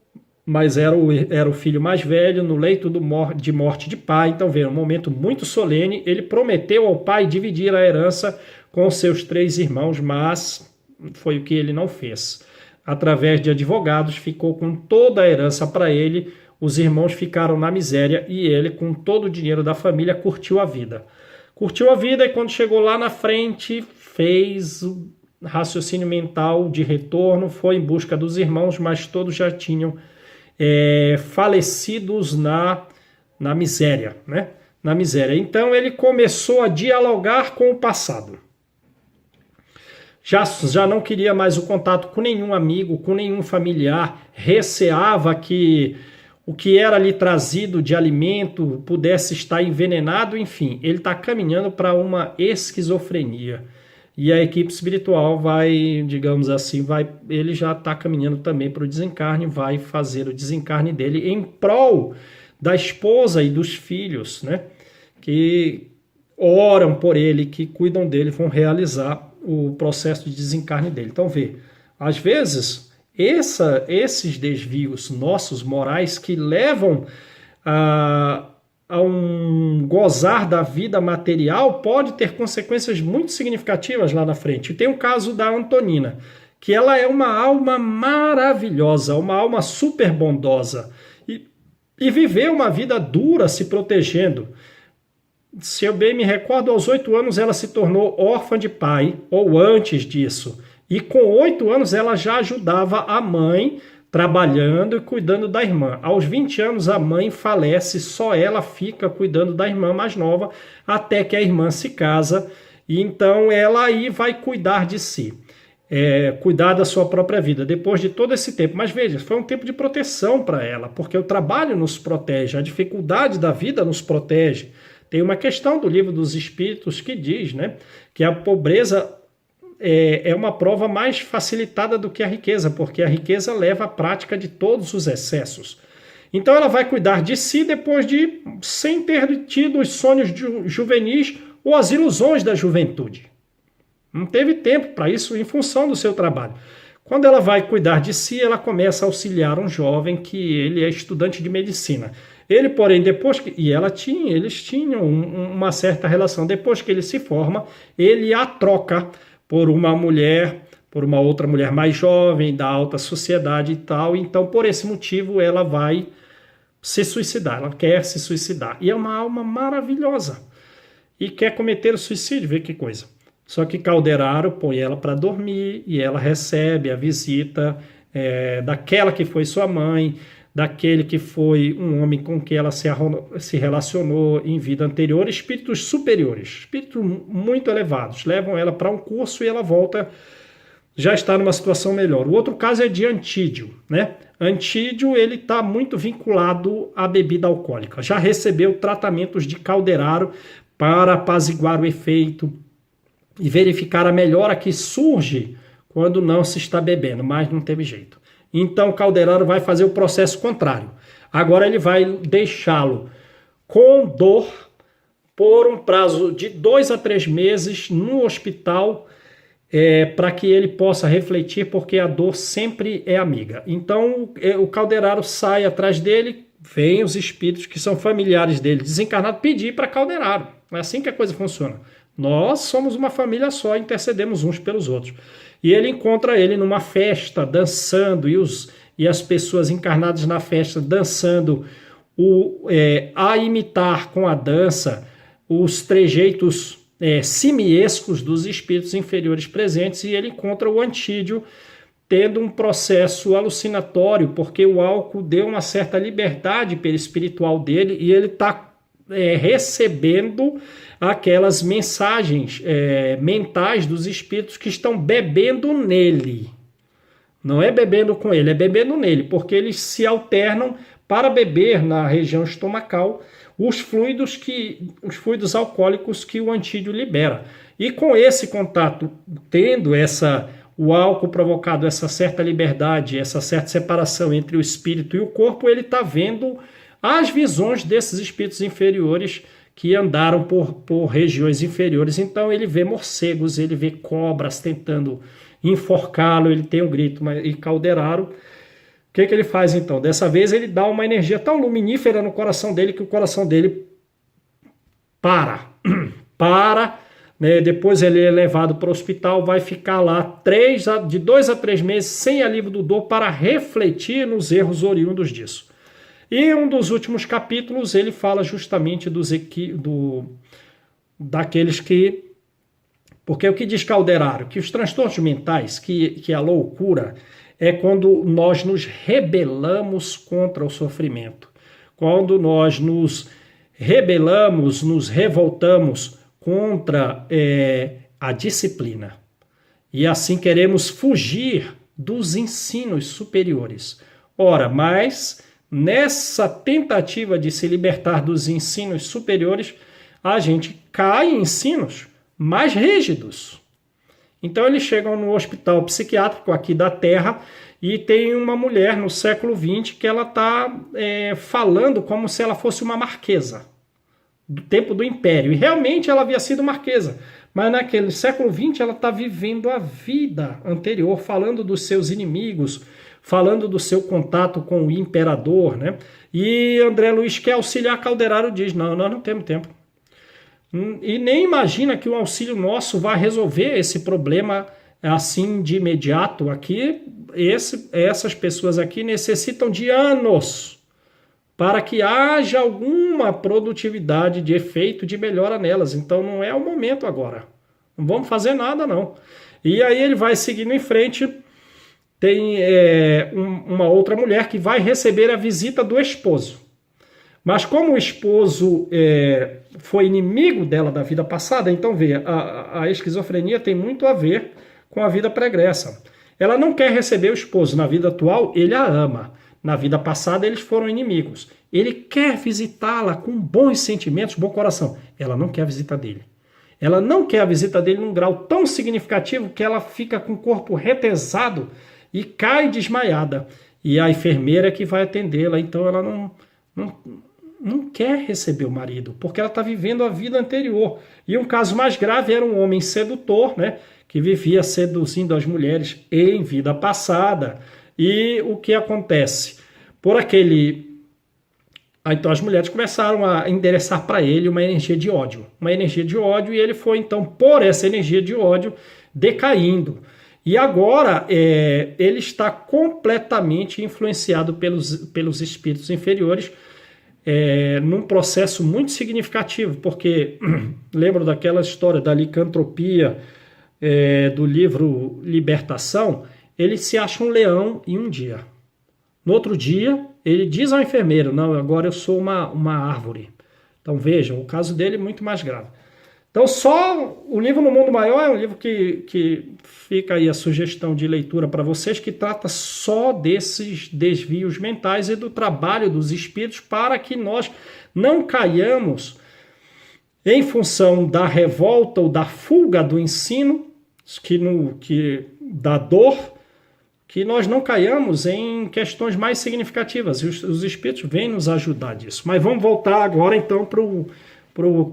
mas era o filho mais velho, no leito de morte de pai, então veio um momento muito solene, ele prometeu ao pai dividir a herança com seus 3 irmãos, mas foi o que ele não fez. Através de advogados, ficou com toda a herança para ele, os irmãos ficaram na miséria e ele, com todo o dinheiro da família, curtiu a vida. Curtiu a vida e quando chegou lá na frente, fez o raciocínio mental de retorno, foi em busca dos irmãos, mas todos já tinham falecidos na miséria, né? Na miséria. Então ele começou a dialogar com o passado. Já não queria mais o contato com nenhum amigo, com nenhum familiar, receava que o que era ali trazido de alimento pudesse estar envenenado, enfim, ele está caminhando para uma esquizofrenia. E a equipe espiritual vai, digamos assim, ele já está caminhando também para o desencarne, vai fazer o desencarne dele em prol da esposa e dos filhos, né? Que oram por ele, que cuidam dele, vão realizar o processo de desencarne dele. Então, às vezes, esses desvios nossos morais que levam a um gozar da vida material pode ter consequências muito significativas lá na frente. E tem o caso da Antonina, que ela é uma alma maravilhosa, uma alma super bondosa e viveu uma vida dura se protegendo. Se eu bem me recordo, aos 8 anos ela se tornou órfã de pai, ou antes disso. E com 8 anos ela já ajudava a mãe trabalhando e cuidando da irmã. Aos 20 anos a mãe falece, só ela fica cuidando da irmã mais nova, até que a irmã se casa, e então ela aí vai cuidar de si, cuidar da sua própria vida, depois de todo esse tempo. Mas veja, foi um tempo de proteção para ela, porque o trabalho nos protege, a dificuldade da vida nos protege. Tem uma questão do Livro dos Espíritos que diz, né, que a pobreza é uma prova mais facilitada do que a riqueza, porque a riqueza leva à prática de todos os excessos. Então ela vai cuidar de si depois sem ter tido os sonhos juvenis ou as ilusões da juventude. Não teve tempo para isso em função do seu trabalho. Quando ela vai cuidar de si, ela começa a auxiliar um jovem que ele é estudante de medicina. Ele, porém, eles tinham uma certa relação. Depois que ele se forma, ele a troca por uma outra mulher mais jovem, da alta sociedade e tal. Então, por esse motivo, ela vai se suicidar. Ela quer se suicidar. E é uma alma maravilhosa. E quer cometer o suicídio, vê que coisa. Só que Calderaro põe ela para dormir e ela recebe a visita daquela que foi sua mãe, daquele que foi um homem com quem ela se relacionou em vida anterior, espíritos superiores, espíritos muito elevados, levam ela para um curso e ela volta, já está numa situação melhor. O outro caso é de Antídio, né? Antídio, ele está muito vinculado à bebida alcoólica, já recebeu tratamentos de Calderaro para apaziguar o efeito e verificar a melhora que surge quando não se está bebendo, mas não teve jeito. Então Calderaro vai fazer o processo contrário. Agora ele vai deixá-lo com dor por um prazo de 2 a 3 meses no hospital, para que ele possa refletir, porque a dor sempre é amiga. Então o Calderaro sai atrás dele, vem os espíritos que são familiares dele desencarnados pedir para Calderaro. É assim que a coisa funciona. Nós somos uma família só, intercedemos uns pelos outros. E ele encontra ele numa festa, dançando, e as pessoas encarnadas na festa dançando, a imitar com a dança os trejeitos simiescos dos espíritos inferiores presentes, e ele encontra o Antídio tendo um processo alucinatório, porque o álcool deu uma certa liberdade perispiritual dele, e ele está recebendo aquelas mensagens mentais dos espíritos que estão bebendo nele. Não é bebendo com ele, é bebendo nele, porque eles se alternam para beber na região estomacal os fluidos alcoólicos que o Antídio libera. E com esse contato, tendo o álcool provocado essa certa liberdade, essa certa separação entre o espírito e o corpo, ele está vendo as visões desses espíritos inferiores que andaram por regiões inferiores. Então ele vê morcegos, ele vê cobras tentando enforcá-lo, ele tem um grito. E Calderaro, o que ele faz então? Dessa vez ele dá uma energia tão luminífera no coração dele que o coração dele para, né? Depois ele é levado para o hospital, vai ficar lá de 2 a 3 meses sem alívio do dor para refletir nos erros oriundos disso. E um dos últimos capítulos ele fala justamente daqueles que... Porque o que diz Calderaro? Que os transtornos mentais, que a loucura, é quando nós nos rebelamos contra o sofrimento. Quando nós nos rebelamos, nos revoltamos contra a disciplina. E assim queremos fugir dos ensinos superiores. Ora, mas nessa tentativa de se libertar dos ensinos superiores, a gente cai em ensinos mais rígidos. Então eles chegam no hospital psiquiátrico aqui da Terra e tem uma mulher no século XX que ela está falando como se ela fosse uma marquesa do tempo do Império. E realmente ela havia sido marquesa, mas naquele século XX ela está vivendo a vida anterior, falando dos seus inimigos, falando do seu contato com o imperador, né? E André Luiz quer auxiliar Calderaro, diz, não, nós não temos tempo. E nem imagina que o auxílio nosso vai resolver esse problema assim de imediato. Aqui, essas pessoas aqui necessitam de anos para que haja alguma produtividade de efeito de melhora nelas. Então não é o momento agora. Não vamos fazer nada, não. E aí ele vai seguindo em frente. Tem uma outra mulher que vai receber a visita do esposo. Mas como o esposo foi inimigo dela da vida passada, então vê, a esquizofrenia tem muito a ver com a vida pregressa. Ela não quer receber o esposo. Na vida atual, ele a ama. Na vida passada, eles foram inimigos. Ele quer visitá-la com bons sentimentos, bom coração. Ela não quer a visita dele. ela não quer a visita dele num grau tão significativo que ela fica com o corpo retesado e cai desmaiada. E a enfermeira que vai atendê-la, então ela não quer receber o marido, porque ela está vivendo a vida anterior. E um caso mais grave era um homem sedutor, né, que vivia seduzindo as mulheres em vida passada. E o que acontece? Então as mulheres começaram a endereçar para ele uma energia de ódio. E ele foi, então, por essa energia de ódio, decaindo. E agora ele está completamente influenciado pelos espíritos inferiores, num processo muito significativo, porque lembro daquela história da licantropia, do livro Libertação. Ele se acha um leão em um dia. No outro dia, ele diz ao enfermeiro: não, agora eu sou uma árvore. Então vejam, o caso dele é muito mais grave. Então só o livro No Mundo Maior é um livro que fica aí a sugestão de leitura para vocês, que trata só desses desvios mentais e do trabalho dos espíritos para que nós não caiamos em função da revolta ou da fuga do ensino, da dor, que nós não caiamos em questões mais significativas. E os espíritos vêm nos ajudar disso. Mas vamos voltar agora então para o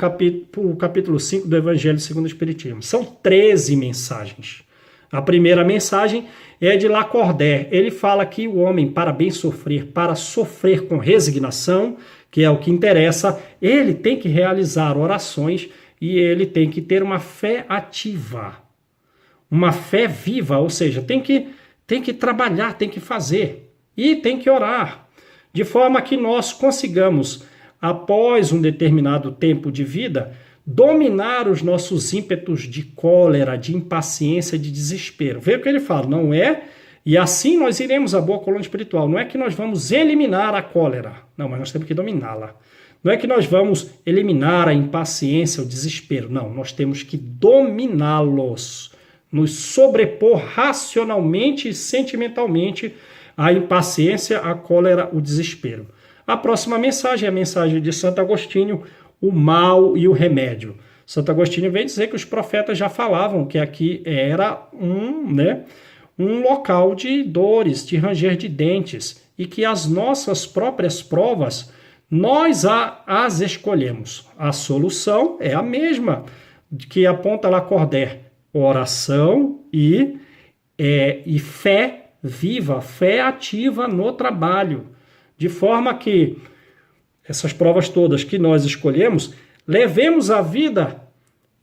capítulo 5 do Evangelho segundo o Espiritismo. São 13 mensagens. A primeira mensagem é de Lacordaire. Ele fala que o homem, para bem sofrer, para sofrer com resignação, que é o que interessa, ele tem que realizar orações e ele tem que ter uma fé ativa, uma fé viva, ou seja, tem que trabalhar, tem que fazer e tem que orar, de forma que nós consigamos, após um determinado tempo de vida, dominar os nossos ímpetos de cólera, de impaciência, de desespero. Veja o que ele fala, não é? E assim nós iremos à boa colônia espiritual. Não é que nós vamos eliminar a cólera, não, mas nós temos que dominá-la. Não é que nós vamos eliminar a impaciência, o desespero, não, nós temos que dominá-los, nos sobrepor racionalmente e sentimentalmente à impaciência, à cólera, o desespero. A próxima mensagem é a mensagem de Santo Agostinho, o mal e o remédio. Santo Agostinho vem dizer que os profetas já falavam que aqui era um local de dores, de ranger de dentes, e que as nossas próprias provas, nós as escolhemos. A solução é a mesma que aponta Lacordaire: oração e fé viva, fé ativa no trabalho, de forma que essas provas todas que nós escolhemos, levemos a vida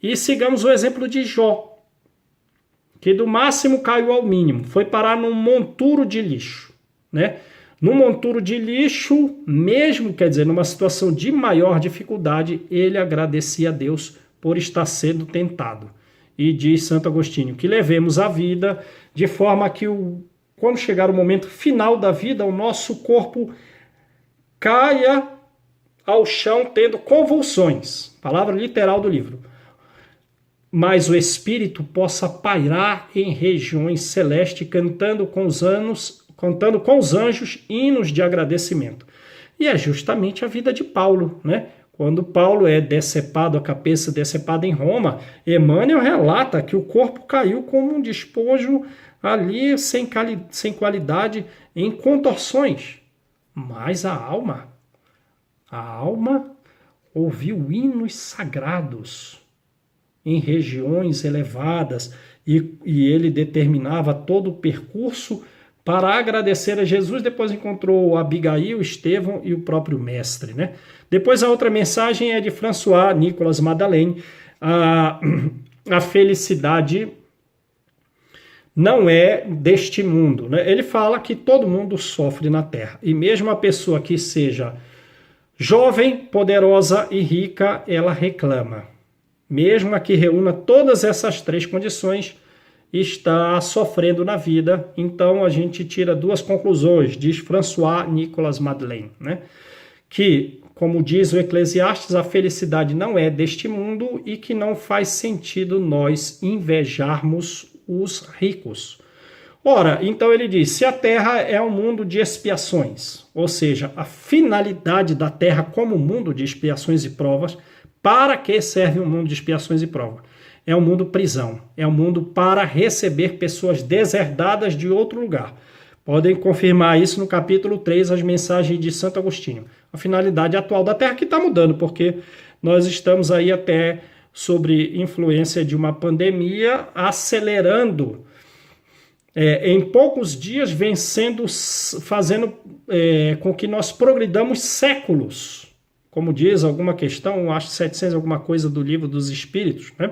e sigamos o exemplo de Jó, que do máximo caiu ao mínimo, foi parar num monturo de lixo, né? No monturo de lixo, mesmo, quer dizer, numa situação de maior dificuldade, ele agradecia a Deus por estar sendo tentado. E diz Santo Agostinho que levemos a vida de forma que, quando chegar o momento final da vida, o nosso corpo caia ao chão tendo convulsões, palavra literal do livro, mas o espírito possa pairar em regiões celestes, cantando com os anjos hinos de agradecimento. E é justamente a vida de Paulo, né? Quando Paulo é decepado, a cabeça decepada em Roma, Emmanuel relata que o corpo caiu como um despojo ali, sem qualidade, em contorções. Mas a alma ouviu hinos sagrados em regiões elevadas e ele determinava todo o percurso para agradecer a Jesus. Depois encontrou Abigail, Estevão e o próprio mestre, né? Depois a outra mensagem é de François Nicolas Madeleine. A felicidade não é deste mundo, né? Ele fala que todo mundo sofre na Terra, e mesmo a pessoa que seja jovem, poderosa e rica, ela reclama. Mesmo a que reúna todas essas três condições, está sofrendo na vida. Então a gente tira duas conclusões, diz François Nicolas Madeleine, né? Que, como diz o Eclesiastes, a felicidade não é deste mundo e que não faz sentido nós invejarmos os ricos. Ora, então ele diz, se a Terra é um mundo de expiações, ou seja, a finalidade da Terra como mundo de expiações e provas, Para que serve um mundo de expiações e provas? É um mundo prisão, é um mundo para receber pessoas deserdadas de outro lugar. Podem confirmar isso no capítulo 3, as mensagens de Santo Agostinho. A finalidade atual da Terra que está mudando, porque nós estamos aí até sobre influência de uma pandemia acelerando. Em poucos dias vem fazendo com que nós progridamos séculos. Como diz alguma questão, acho 700 alguma coisa do Livro dos Espíritos, né?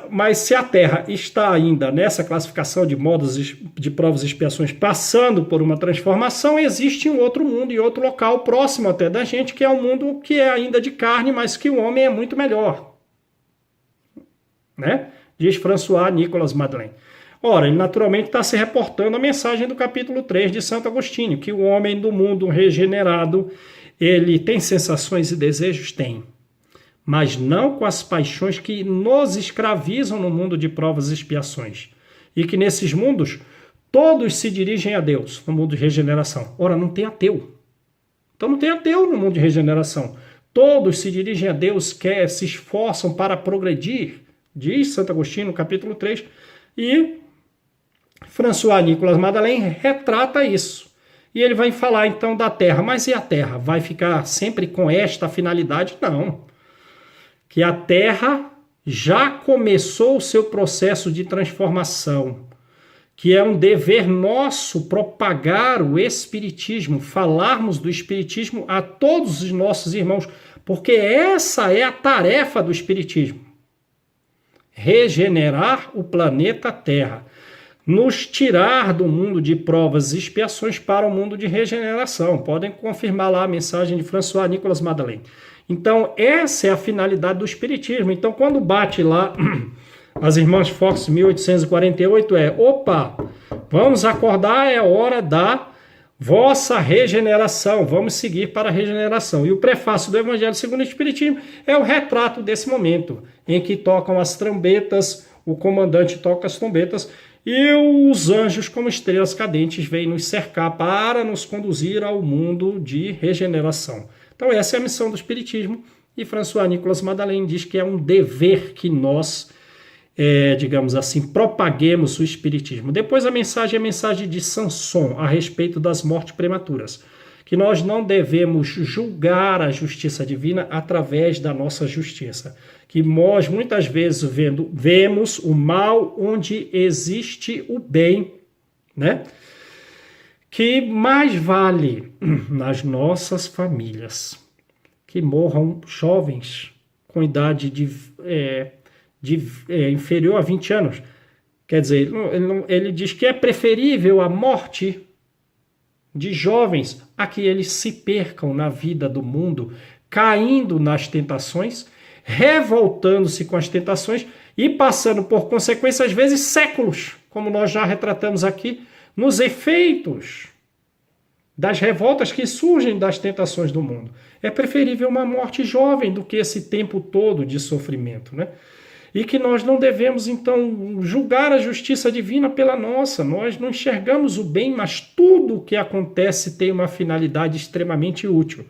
Mas se a Terra está ainda nessa classificação de modos de provas e expiações, passando por uma transformação, existe um outro mundo e outro local próximo até da gente, que é um mundo que é ainda de carne, mas que o homem é muito melhor, né? Diz François Nicolas Madeleine. Ora, ele naturalmente está se reportando a mensagem do capítulo 3 de Santo Agostinho, que o homem do mundo regenerado, ele tem sensações e desejos? Tem. Mas não com as paixões que nos escravizam no mundo de provas e expiações. E que nesses mundos, todos se dirigem a Deus, no mundo de regeneração. Ora, não tem ateu. Então não tem ateu no mundo de regeneração. Todos se dirigem a Deus, se esforçam para progredir, diz Santo Agostinho no capítulo 3. E François Nicolas Madeleine retrata isso. E ele vai falar então da Terra. Mas e a Terra? Vai ficar sempre com esta finalidade? Não. Que a Terra já começou o seu processo de transformação, que é um dever nosso propagar o Espiritismo, falarmos do Espiritismo a todos os nossos irmãos, porque essa é a tarefa do Espiritismo. Regenerar o planeta Terra, nos tirar do mundo de provas e expiações para o mundo de regeneração. Podem confirmar lá a mensagem de François Nicolas Madeleine. Então, essa é a finalidade do Espiritismo. Então, quando bate lá as irmãs Fox 1848, opa, vamos acordar, é hora da vossa regeneração, vamos seguir para a regeneração. E o prefácio do Evangelho segundo o Espiritismo é o retrato desse momento, em que tocam as trombetas, o comandante toca as trombetas, e os anjos, como estrelas cadentes, vêm nos cercar para nos conduzir ao mundo de regeneração. Então essa é a missão do Espiritismo, e François Nicolas Madeleine diz que é um dever que nós, digamos assim, propaguemos o Espiritismo. Depois a mensagem é a mensagem de Samson a respeito das mortes prematuras, que nós não devemos julgar a justiça divina através da nossa justiça, que nós muitas vezes vemos o mal onde existe o bem, né? Que mais vale nas nossas famílias que morram jovens com idade inferior a 20 anos. Quer dizer, ele diz que é preferível a morte de jovens a que eles se percam na vida do mundo, caindo nas tentações, revoltando-se com as tentações e passando por consequências, às vezes, séculos, como nós já retratamos aqui, nos efeitos das revoltas que surgem das tentações do mundo. É preferível uma morte jovem do que esse tempo todo de sofrimento, né? E que nós não devemos, então, julgar a justiça divina pela nossa. Nós não enxergamos o bem, mas tudo o que acontece tem uma finalidade extremamente útil.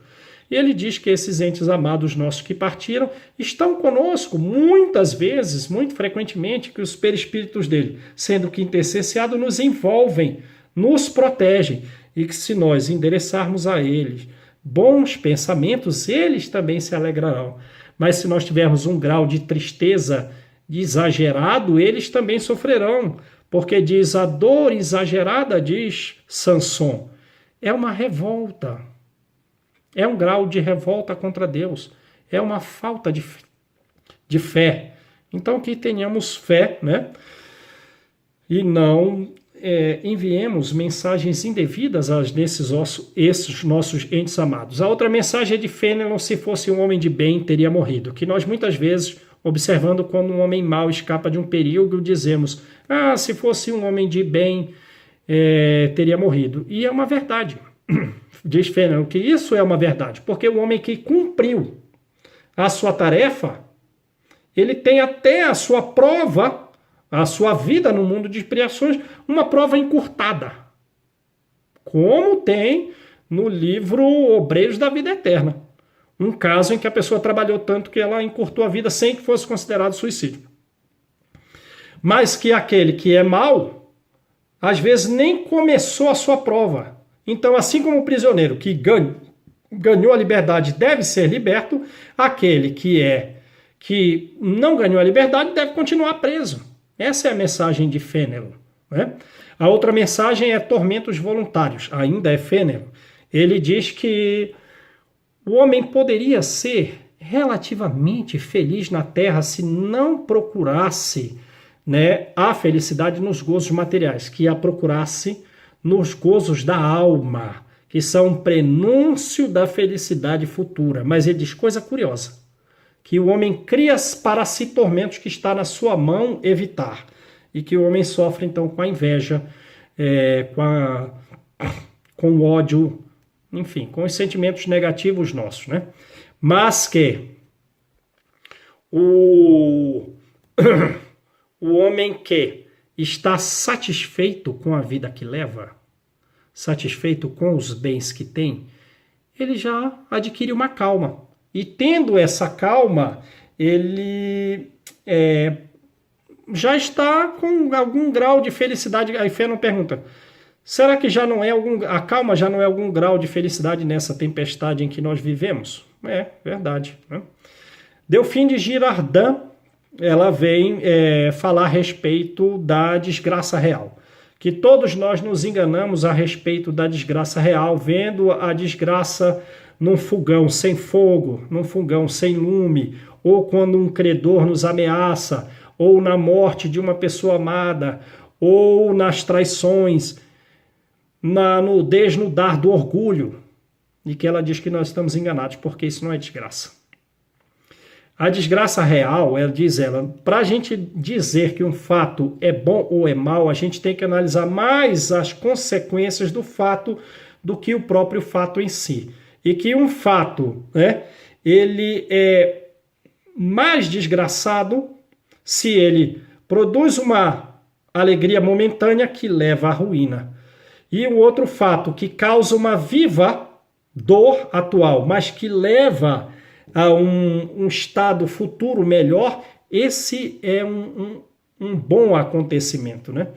E ele diz que esses entes amados nossos que partiram estão conosco muitas vezes, muito frequentemente, que os perispíritos dele, sendo que intercesseados, nos envolvem, nos protegem, e que se nós endereçarmos a eles bons pensamentos, eles também se alegrarão. Mas se nós tivermos um grau de tristeza exagerado, eles também sofrerão, porque diz a dor exagerada, diz Samson, é uma revolta, é um grau de revolta contra Deus, é uma falta de fé. Então que tenhamos fé, né? E não enviemos mensagens indevidas a esses nossos entes amados. A outra mensagem é de Fenelon: se fosse um homem de bem, teria morrido. Que nós muitas vezes, observando quando um homem mau escapa de um perigo, dizemos, se fosse um homem de bem, teria morrido. E é uma verdade. Diz Fenelon que isso é uma verdade, porque o homem que cumpriu a sua tarefa, ele tem até a sua prova, a sua vida no mundo de expiações, uma prova encurtada. Como tem no livro Obreiros da Vida Eterna. Um caso em que a pessoa trabalhou tanto que ela encurtou a vida sem que fosse considerado suicídio. Mas que aquele que é mau, às vezes nem começou a sua prova. Então, assim como o prisioneiro que ganhou a liberdade deve ser liberto, aquele que não ganhou a liberdade deve continuar preso. Essa é a mensagem de Fênelon, né? A outra mensagem é tormentos voluntários, ainda é Fênelon. Ele diz que o homem poderia ser relativamente feliz na Terra se não procurasse, né, a felicidade nos gozos materiais, que a procurasse nos gozos da alma, que são um prenúncio da felicidade futura. Mas ele diz coisa curiosa, que o homem cria para si tormentos que está na sua mão evitar, e que o homem sofre então com a inveja, com o ódio, enfim, com os sentimentos negativos nossos, né? Mas que o homem que está satisfeito com a vida que leva, satisfeito com os bens que tem, ele já adquire uma calma. E tendo essa calma, ele já está com algum grau de felicidade. Aí Fênelon pergunta, será que já não é a calma já não é algum grau de felicidade nessa tempestade em que nós vivemos? É verdade, né? Delphine de Girardin, ela vem falar a respeito da desgraça real. Que todos nós nos enganamos a respeito da desgraça real, vendo a desgraça num fogão sem fogo, num fogão sem lume, ou quando um credor nos ameaça, ou na morte de uma pessoa amada, ou nas traições, no desnudar do orgulho, e que ela diz que nós estamos enganados, porque isso não é desgraça. A desgraça real, ela diz para a gente dizer que um fato é bom ou é mal, a gente tem que analisar mais as consequências do fato do que o próprio fato em si. E que um fato, né, ele é mais desgraçado se ele produz uma alegria momentânea que leva à ruína. E o outro fato que causa uma viva dor atual, mas que leva a um estado futuro melhor, esse é um bom acontecimento, né?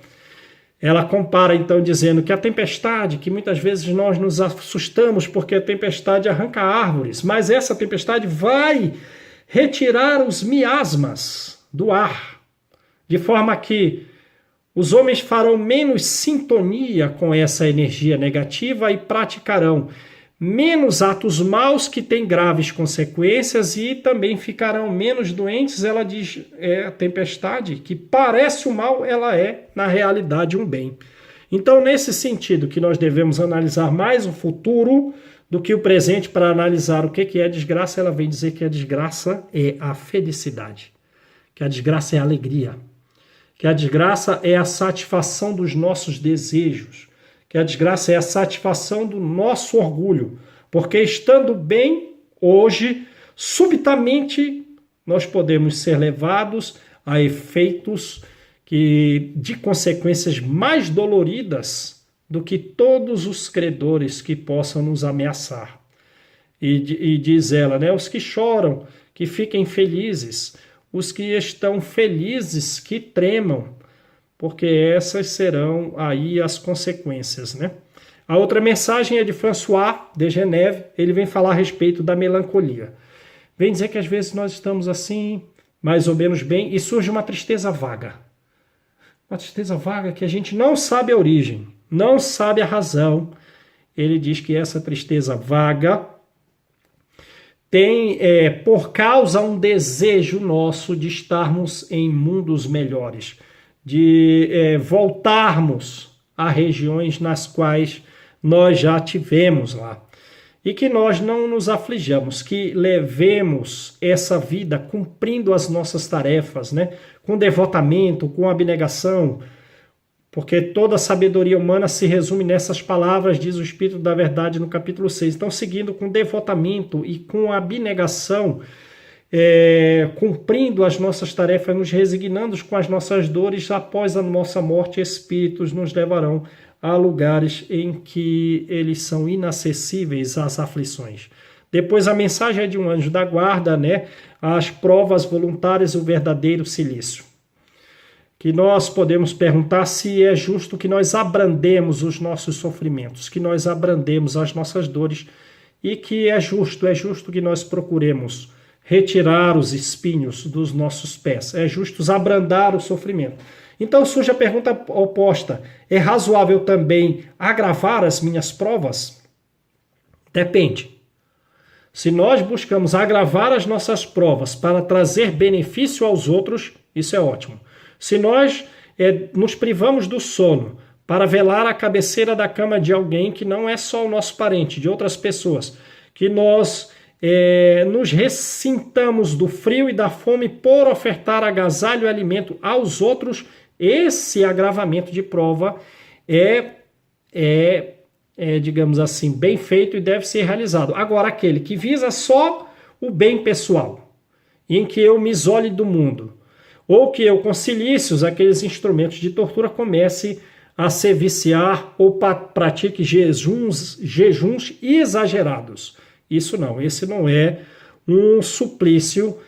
Ela compara, então, dizendo que a tempestade, que muitas vezes nós nos assustamos porque a tempestade arranca árvores, mas essa tempestade vai retirar os miasmas do ar, de forma que os homens farão menos sintonia com essa energia negativa e praticarão menos atos maus que têm graves consequências e também ficarão menos doentes. Ela diz, a tempestade, que parece o mal, ela é, na realidade, um bem. Então, nesse sentido, que nós devemos analisar mais o futuro do que o presente para analisar o que é desgraça, ela vem dizer que a desgraça é a felicidade, que a desgraça é a alegria, que a desgraça é a satisfação dos nossos desejos, que a desgraça é a satisfação do nosso orgulho, porque estando bem hoje, subitamente nós podemos ser levados a efeitos de consequências mais doloridas do que todos os credores que possam nos ameaçar. E diz ela, né, os que choram, que fiquem felizes, os que estão felizes, que tremam, porque essas serão aí as consequências, né? A outra mensagem é de François de Geneve, ele vem falar a respeito da melancolia. Vem dizer que às vezes nós estamos assim, mais ou menos bem, e surge uma tristeza vaga. Uma tristeza vaga que a gente não sabe a origem, não sabe a razão. Ele diz que essa tristeza vaga tem por causa um desejo nosso de estarmos em mundos melhores, de voltarmos a regiões nas quais nós já tivemos lá. E que nós não nos aflijamos, que levemos essa vida cumprindo as nossas tarefas, né? Com devotamento, com abnegação, porque toda a sabedoria humana se resume nessas palavras, diz o Espírito da Verdade no capítulo 6. Então, seguindo com devotamento e com abnegação, cumprindo as nossas tarefas, nos resignando com as nossas dores, após a nossa morte, espíritos nos levarão há lugares em que eles são inacessíveis às aflições. Depois a mensagem é de um anjo da guarda, né? As provas voluntárias e o verdadeiro cilício. Que nós podemos perguntar se é justo que nós abrandemos os nossos sofrimentos, que nós abrandemos as nossas dores e que é justo que nós procuremos retirar os espinhos dos nossos pés. É justo abrandar o sofrimento. Então surge a pergunta oposta. É razoável também agravar as minhas provas? Depende. Se nós buscamos agravar as nossas provas para trazer benefício aos outros, isso é ótimo. Se nós nos privamos do sono para velar a cabeceira da cama de alguém que não é só o nosso parente, de outras pessoas, que nós nos ressintamos do frio e da fome por ofertar agasalho e alimento aos outros, esse agravamento de prova digamos assim, bem feito e deve ser realizado. Agora, aquele que visa só o bem pessoal, em que eu me isole do mundo, ou que eu, com cilícios, aqueles instrumentos de tortura, comece a se viciar ou pratique jejuns exagerados. Isso não, esse não é um suplício,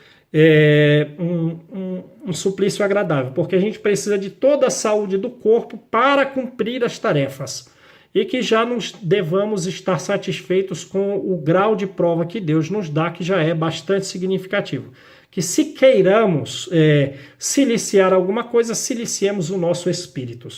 um suplício agradável, porque a gente precisa de toda a saúde do corpo para cumprir as tarefas e que já nos devamos estar satisfeitos com o grau de prova que Deus nos dá, que já é bastante significativo. Que se queiramos ciliciar alguma coisa, ciliciemos o nosso espírito,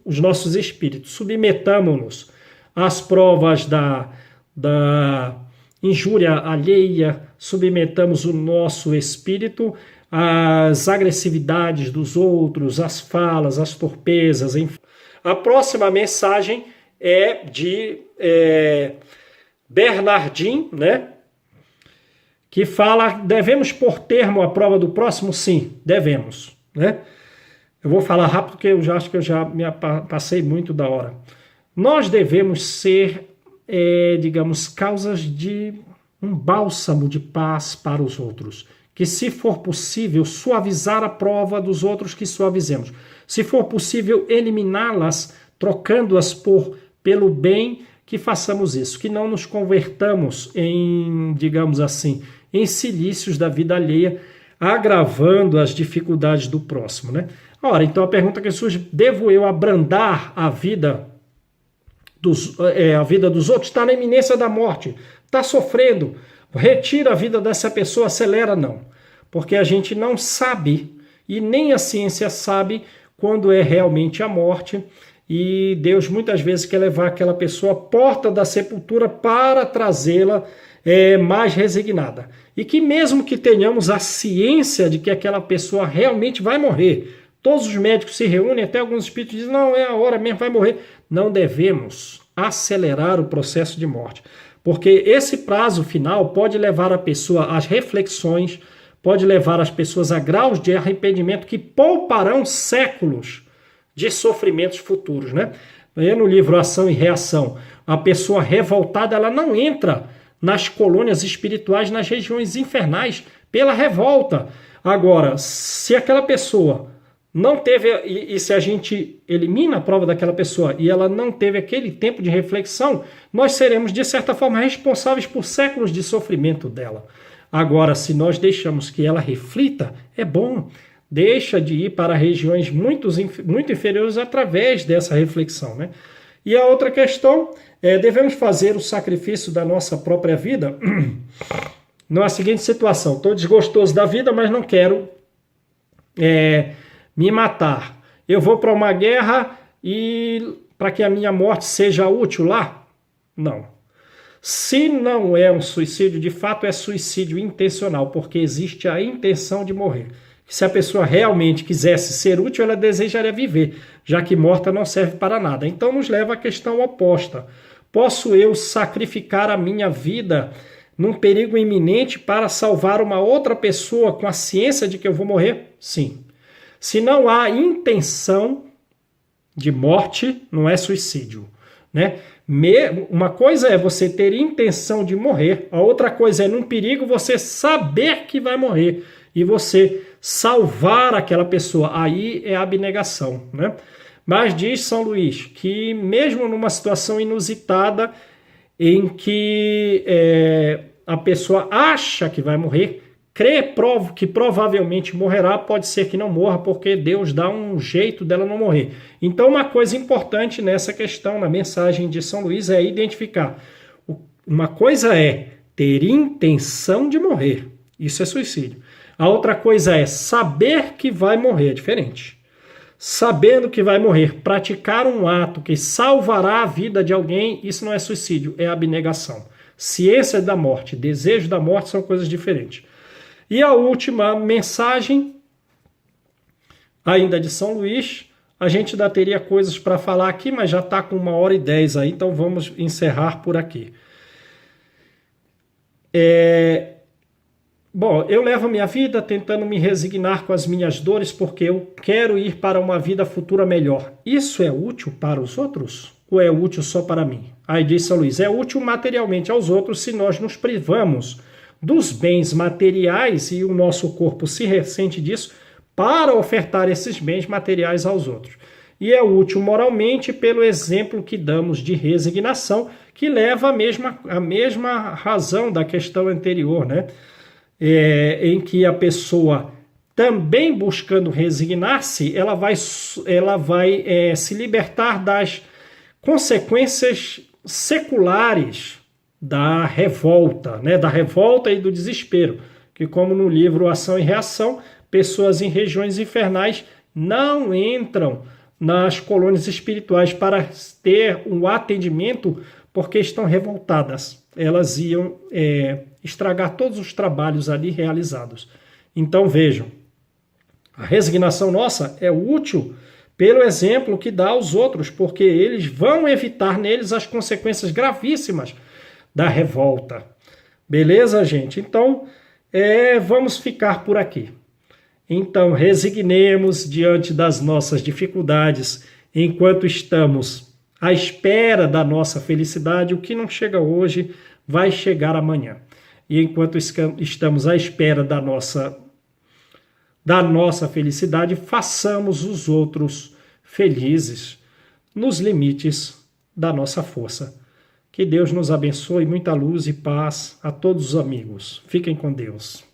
os nossos espíritos, submetamos-nos às provas da injúria alheia, submetamos o nosso espírito às agressividades dos outros, às falas, às torpezas, enfim. A próxima mensagem é de Bernardin, né? Que fala, devemos pôr termo à prova do próximo? Sim, devemos, né? Eu vou falar rápido porque eu já acho que eu já me passei muito da hora. Nós devemos ser, digamos, causas de um bálsamo de paz para os outros. Que, se for possível, suavizar a prova dos outros, que suavizemos. Se for possível, eliminá-las, trocando-as pelo bem, que façamos isso. Que não nos convertamos em, digamos assim, em cilícios da vida alheia, agravando as dificuldades do próximo, né? Ora, então a pergunta que surge, devo eu abrandar a vida dos outros? Está na iminência da morte, está sofrendo, retira a vida dessa pessoa, acelera? Não, porque a gente não sabe, e nem a ciência sabe, quando é realmente a morte, e Deus muitas vezes quer levar aquela pessoa à porta da sepultura para trazê-la mais resignada. E que mesmo que tenhamos a ciência de que aquela pessoa realmente vai morrer, todos os médicos se reúnem, até alguns espíritos dizem, não, é a hora mesmo, vai morrer. Não devemos acelerar o processo de morte, porque esse prazo final pode levar a pessoa às reflexões, pode levar as pessoas a graus de arrependimento que pouparão séculos de sofrimentos futuros, né? No livro Ação e Reação, a pessoa revoltada, ela não entra nas colônias espirituais, nas regiões infernais, pela revolta. Agora, se aquela pessoa não teve, e se a gente elimina a prova daquela pessoa e ela não teve aquele tempo de reflexão, nós seremos, de certa forma, responsáveis por séculos de sofrimento dela. Agora, se nós deixamos que ela reflita, é bom, deixa de ir para regiões muito inferiores através dessa reflexão, né? E a outra questão devemos fazer o sacrifício da nossa própria vida na seguinte situação: estou desgostoso da vida, mas não quero me matar. Eu vou para uma guerra e para que a minha morte seja útil lá? Não. Se não é um suicídio, de fato é suicídio intencional, porque existe a intenção de morrer. Se a pessoa realmente quisesse ser útil, ela desejaria viver, já que morta não serve para nada. Então nos leva à questão oposta. Posso eu sacrificar a minha vida num perigo iminente para salvar uma outra pessoa com a ciência de que eu vou morrer? Sim. Se não há intenção de morte, não é suicídio, né? Uma coisa é você ter intenção de morrer, a outra coisa é, num perigo, você saber que vai morrer e você salvar aquela pessoa. Aí é abnegação, né? Mas diz São Luís que mesmo numa situação inusitada em que a pessoa acha que vai morrer, crê que provavelmente morrerá, pode ser que não morra, porque Deus dá um jeito dela não morrer. Então, uma coisa importante nessa questão, na mensagem de São Luís, é identificar. Uma coisa é ter intenção de morrer, isso é suicídio. A outra coisa é saber que vai morrer, é diferente. Sabendo que vai morrer, praticar um ato que salvará a vida de alguém, isso não é suicídio, é abnegação. Ciência da morte, desejo da morte são coisas diferentes. E a última mensagem, ainda de São Luís, a gente ainda teria coisas para falar aqui, mas já está com 1h10 aí, então vamos encerrar por aqui. Bom, eu levo minha vida tentando me resignar com as minhas dores porque eu quero ir para uma vida futura melhor. Isso é útil para os outros? Ou é útil só para mim? Aí diz São Luís, é útil materialmente aos outros se nós nos privamos dos bens materiais e o nosso corpo se ressente disso para ofertar esses bens materiais aos outros. E é útil moralmente pelo exemplo que damos de resignação, que leva à mesma razão da questão anterior, né? Em que a pessoa, também buscando resignar-se, ela vai se libertar das consequências seculares da revolta, né? Da revolta e do desespero, que como no livro Ação e Reação, pessoas em regiões infernais não entram nas colônias espirituais para ter um atendimento porque estão revoltadas. Elas iam estragar todos os trabalhos ali realizados. Então vejam, a resignação nossa é útil pelo exemplo que dá aos outros, porque eles vão evitar neles as consequências gravíssimas da revolta. Beleza, gente? Então, vamos ficar por aqui. Então, resignemos diante das nossas dificuldades enquanto estamos à espera da nossa felicidade. O que não chega hoje vai chegar amanhã. E enquanto estamos à espera da nossa felicidade, façamos os outros felizes nos limites da nossa força. Que Deus nos abençoe, muita luz e paz a todos os amigos. Fiquem com Deus.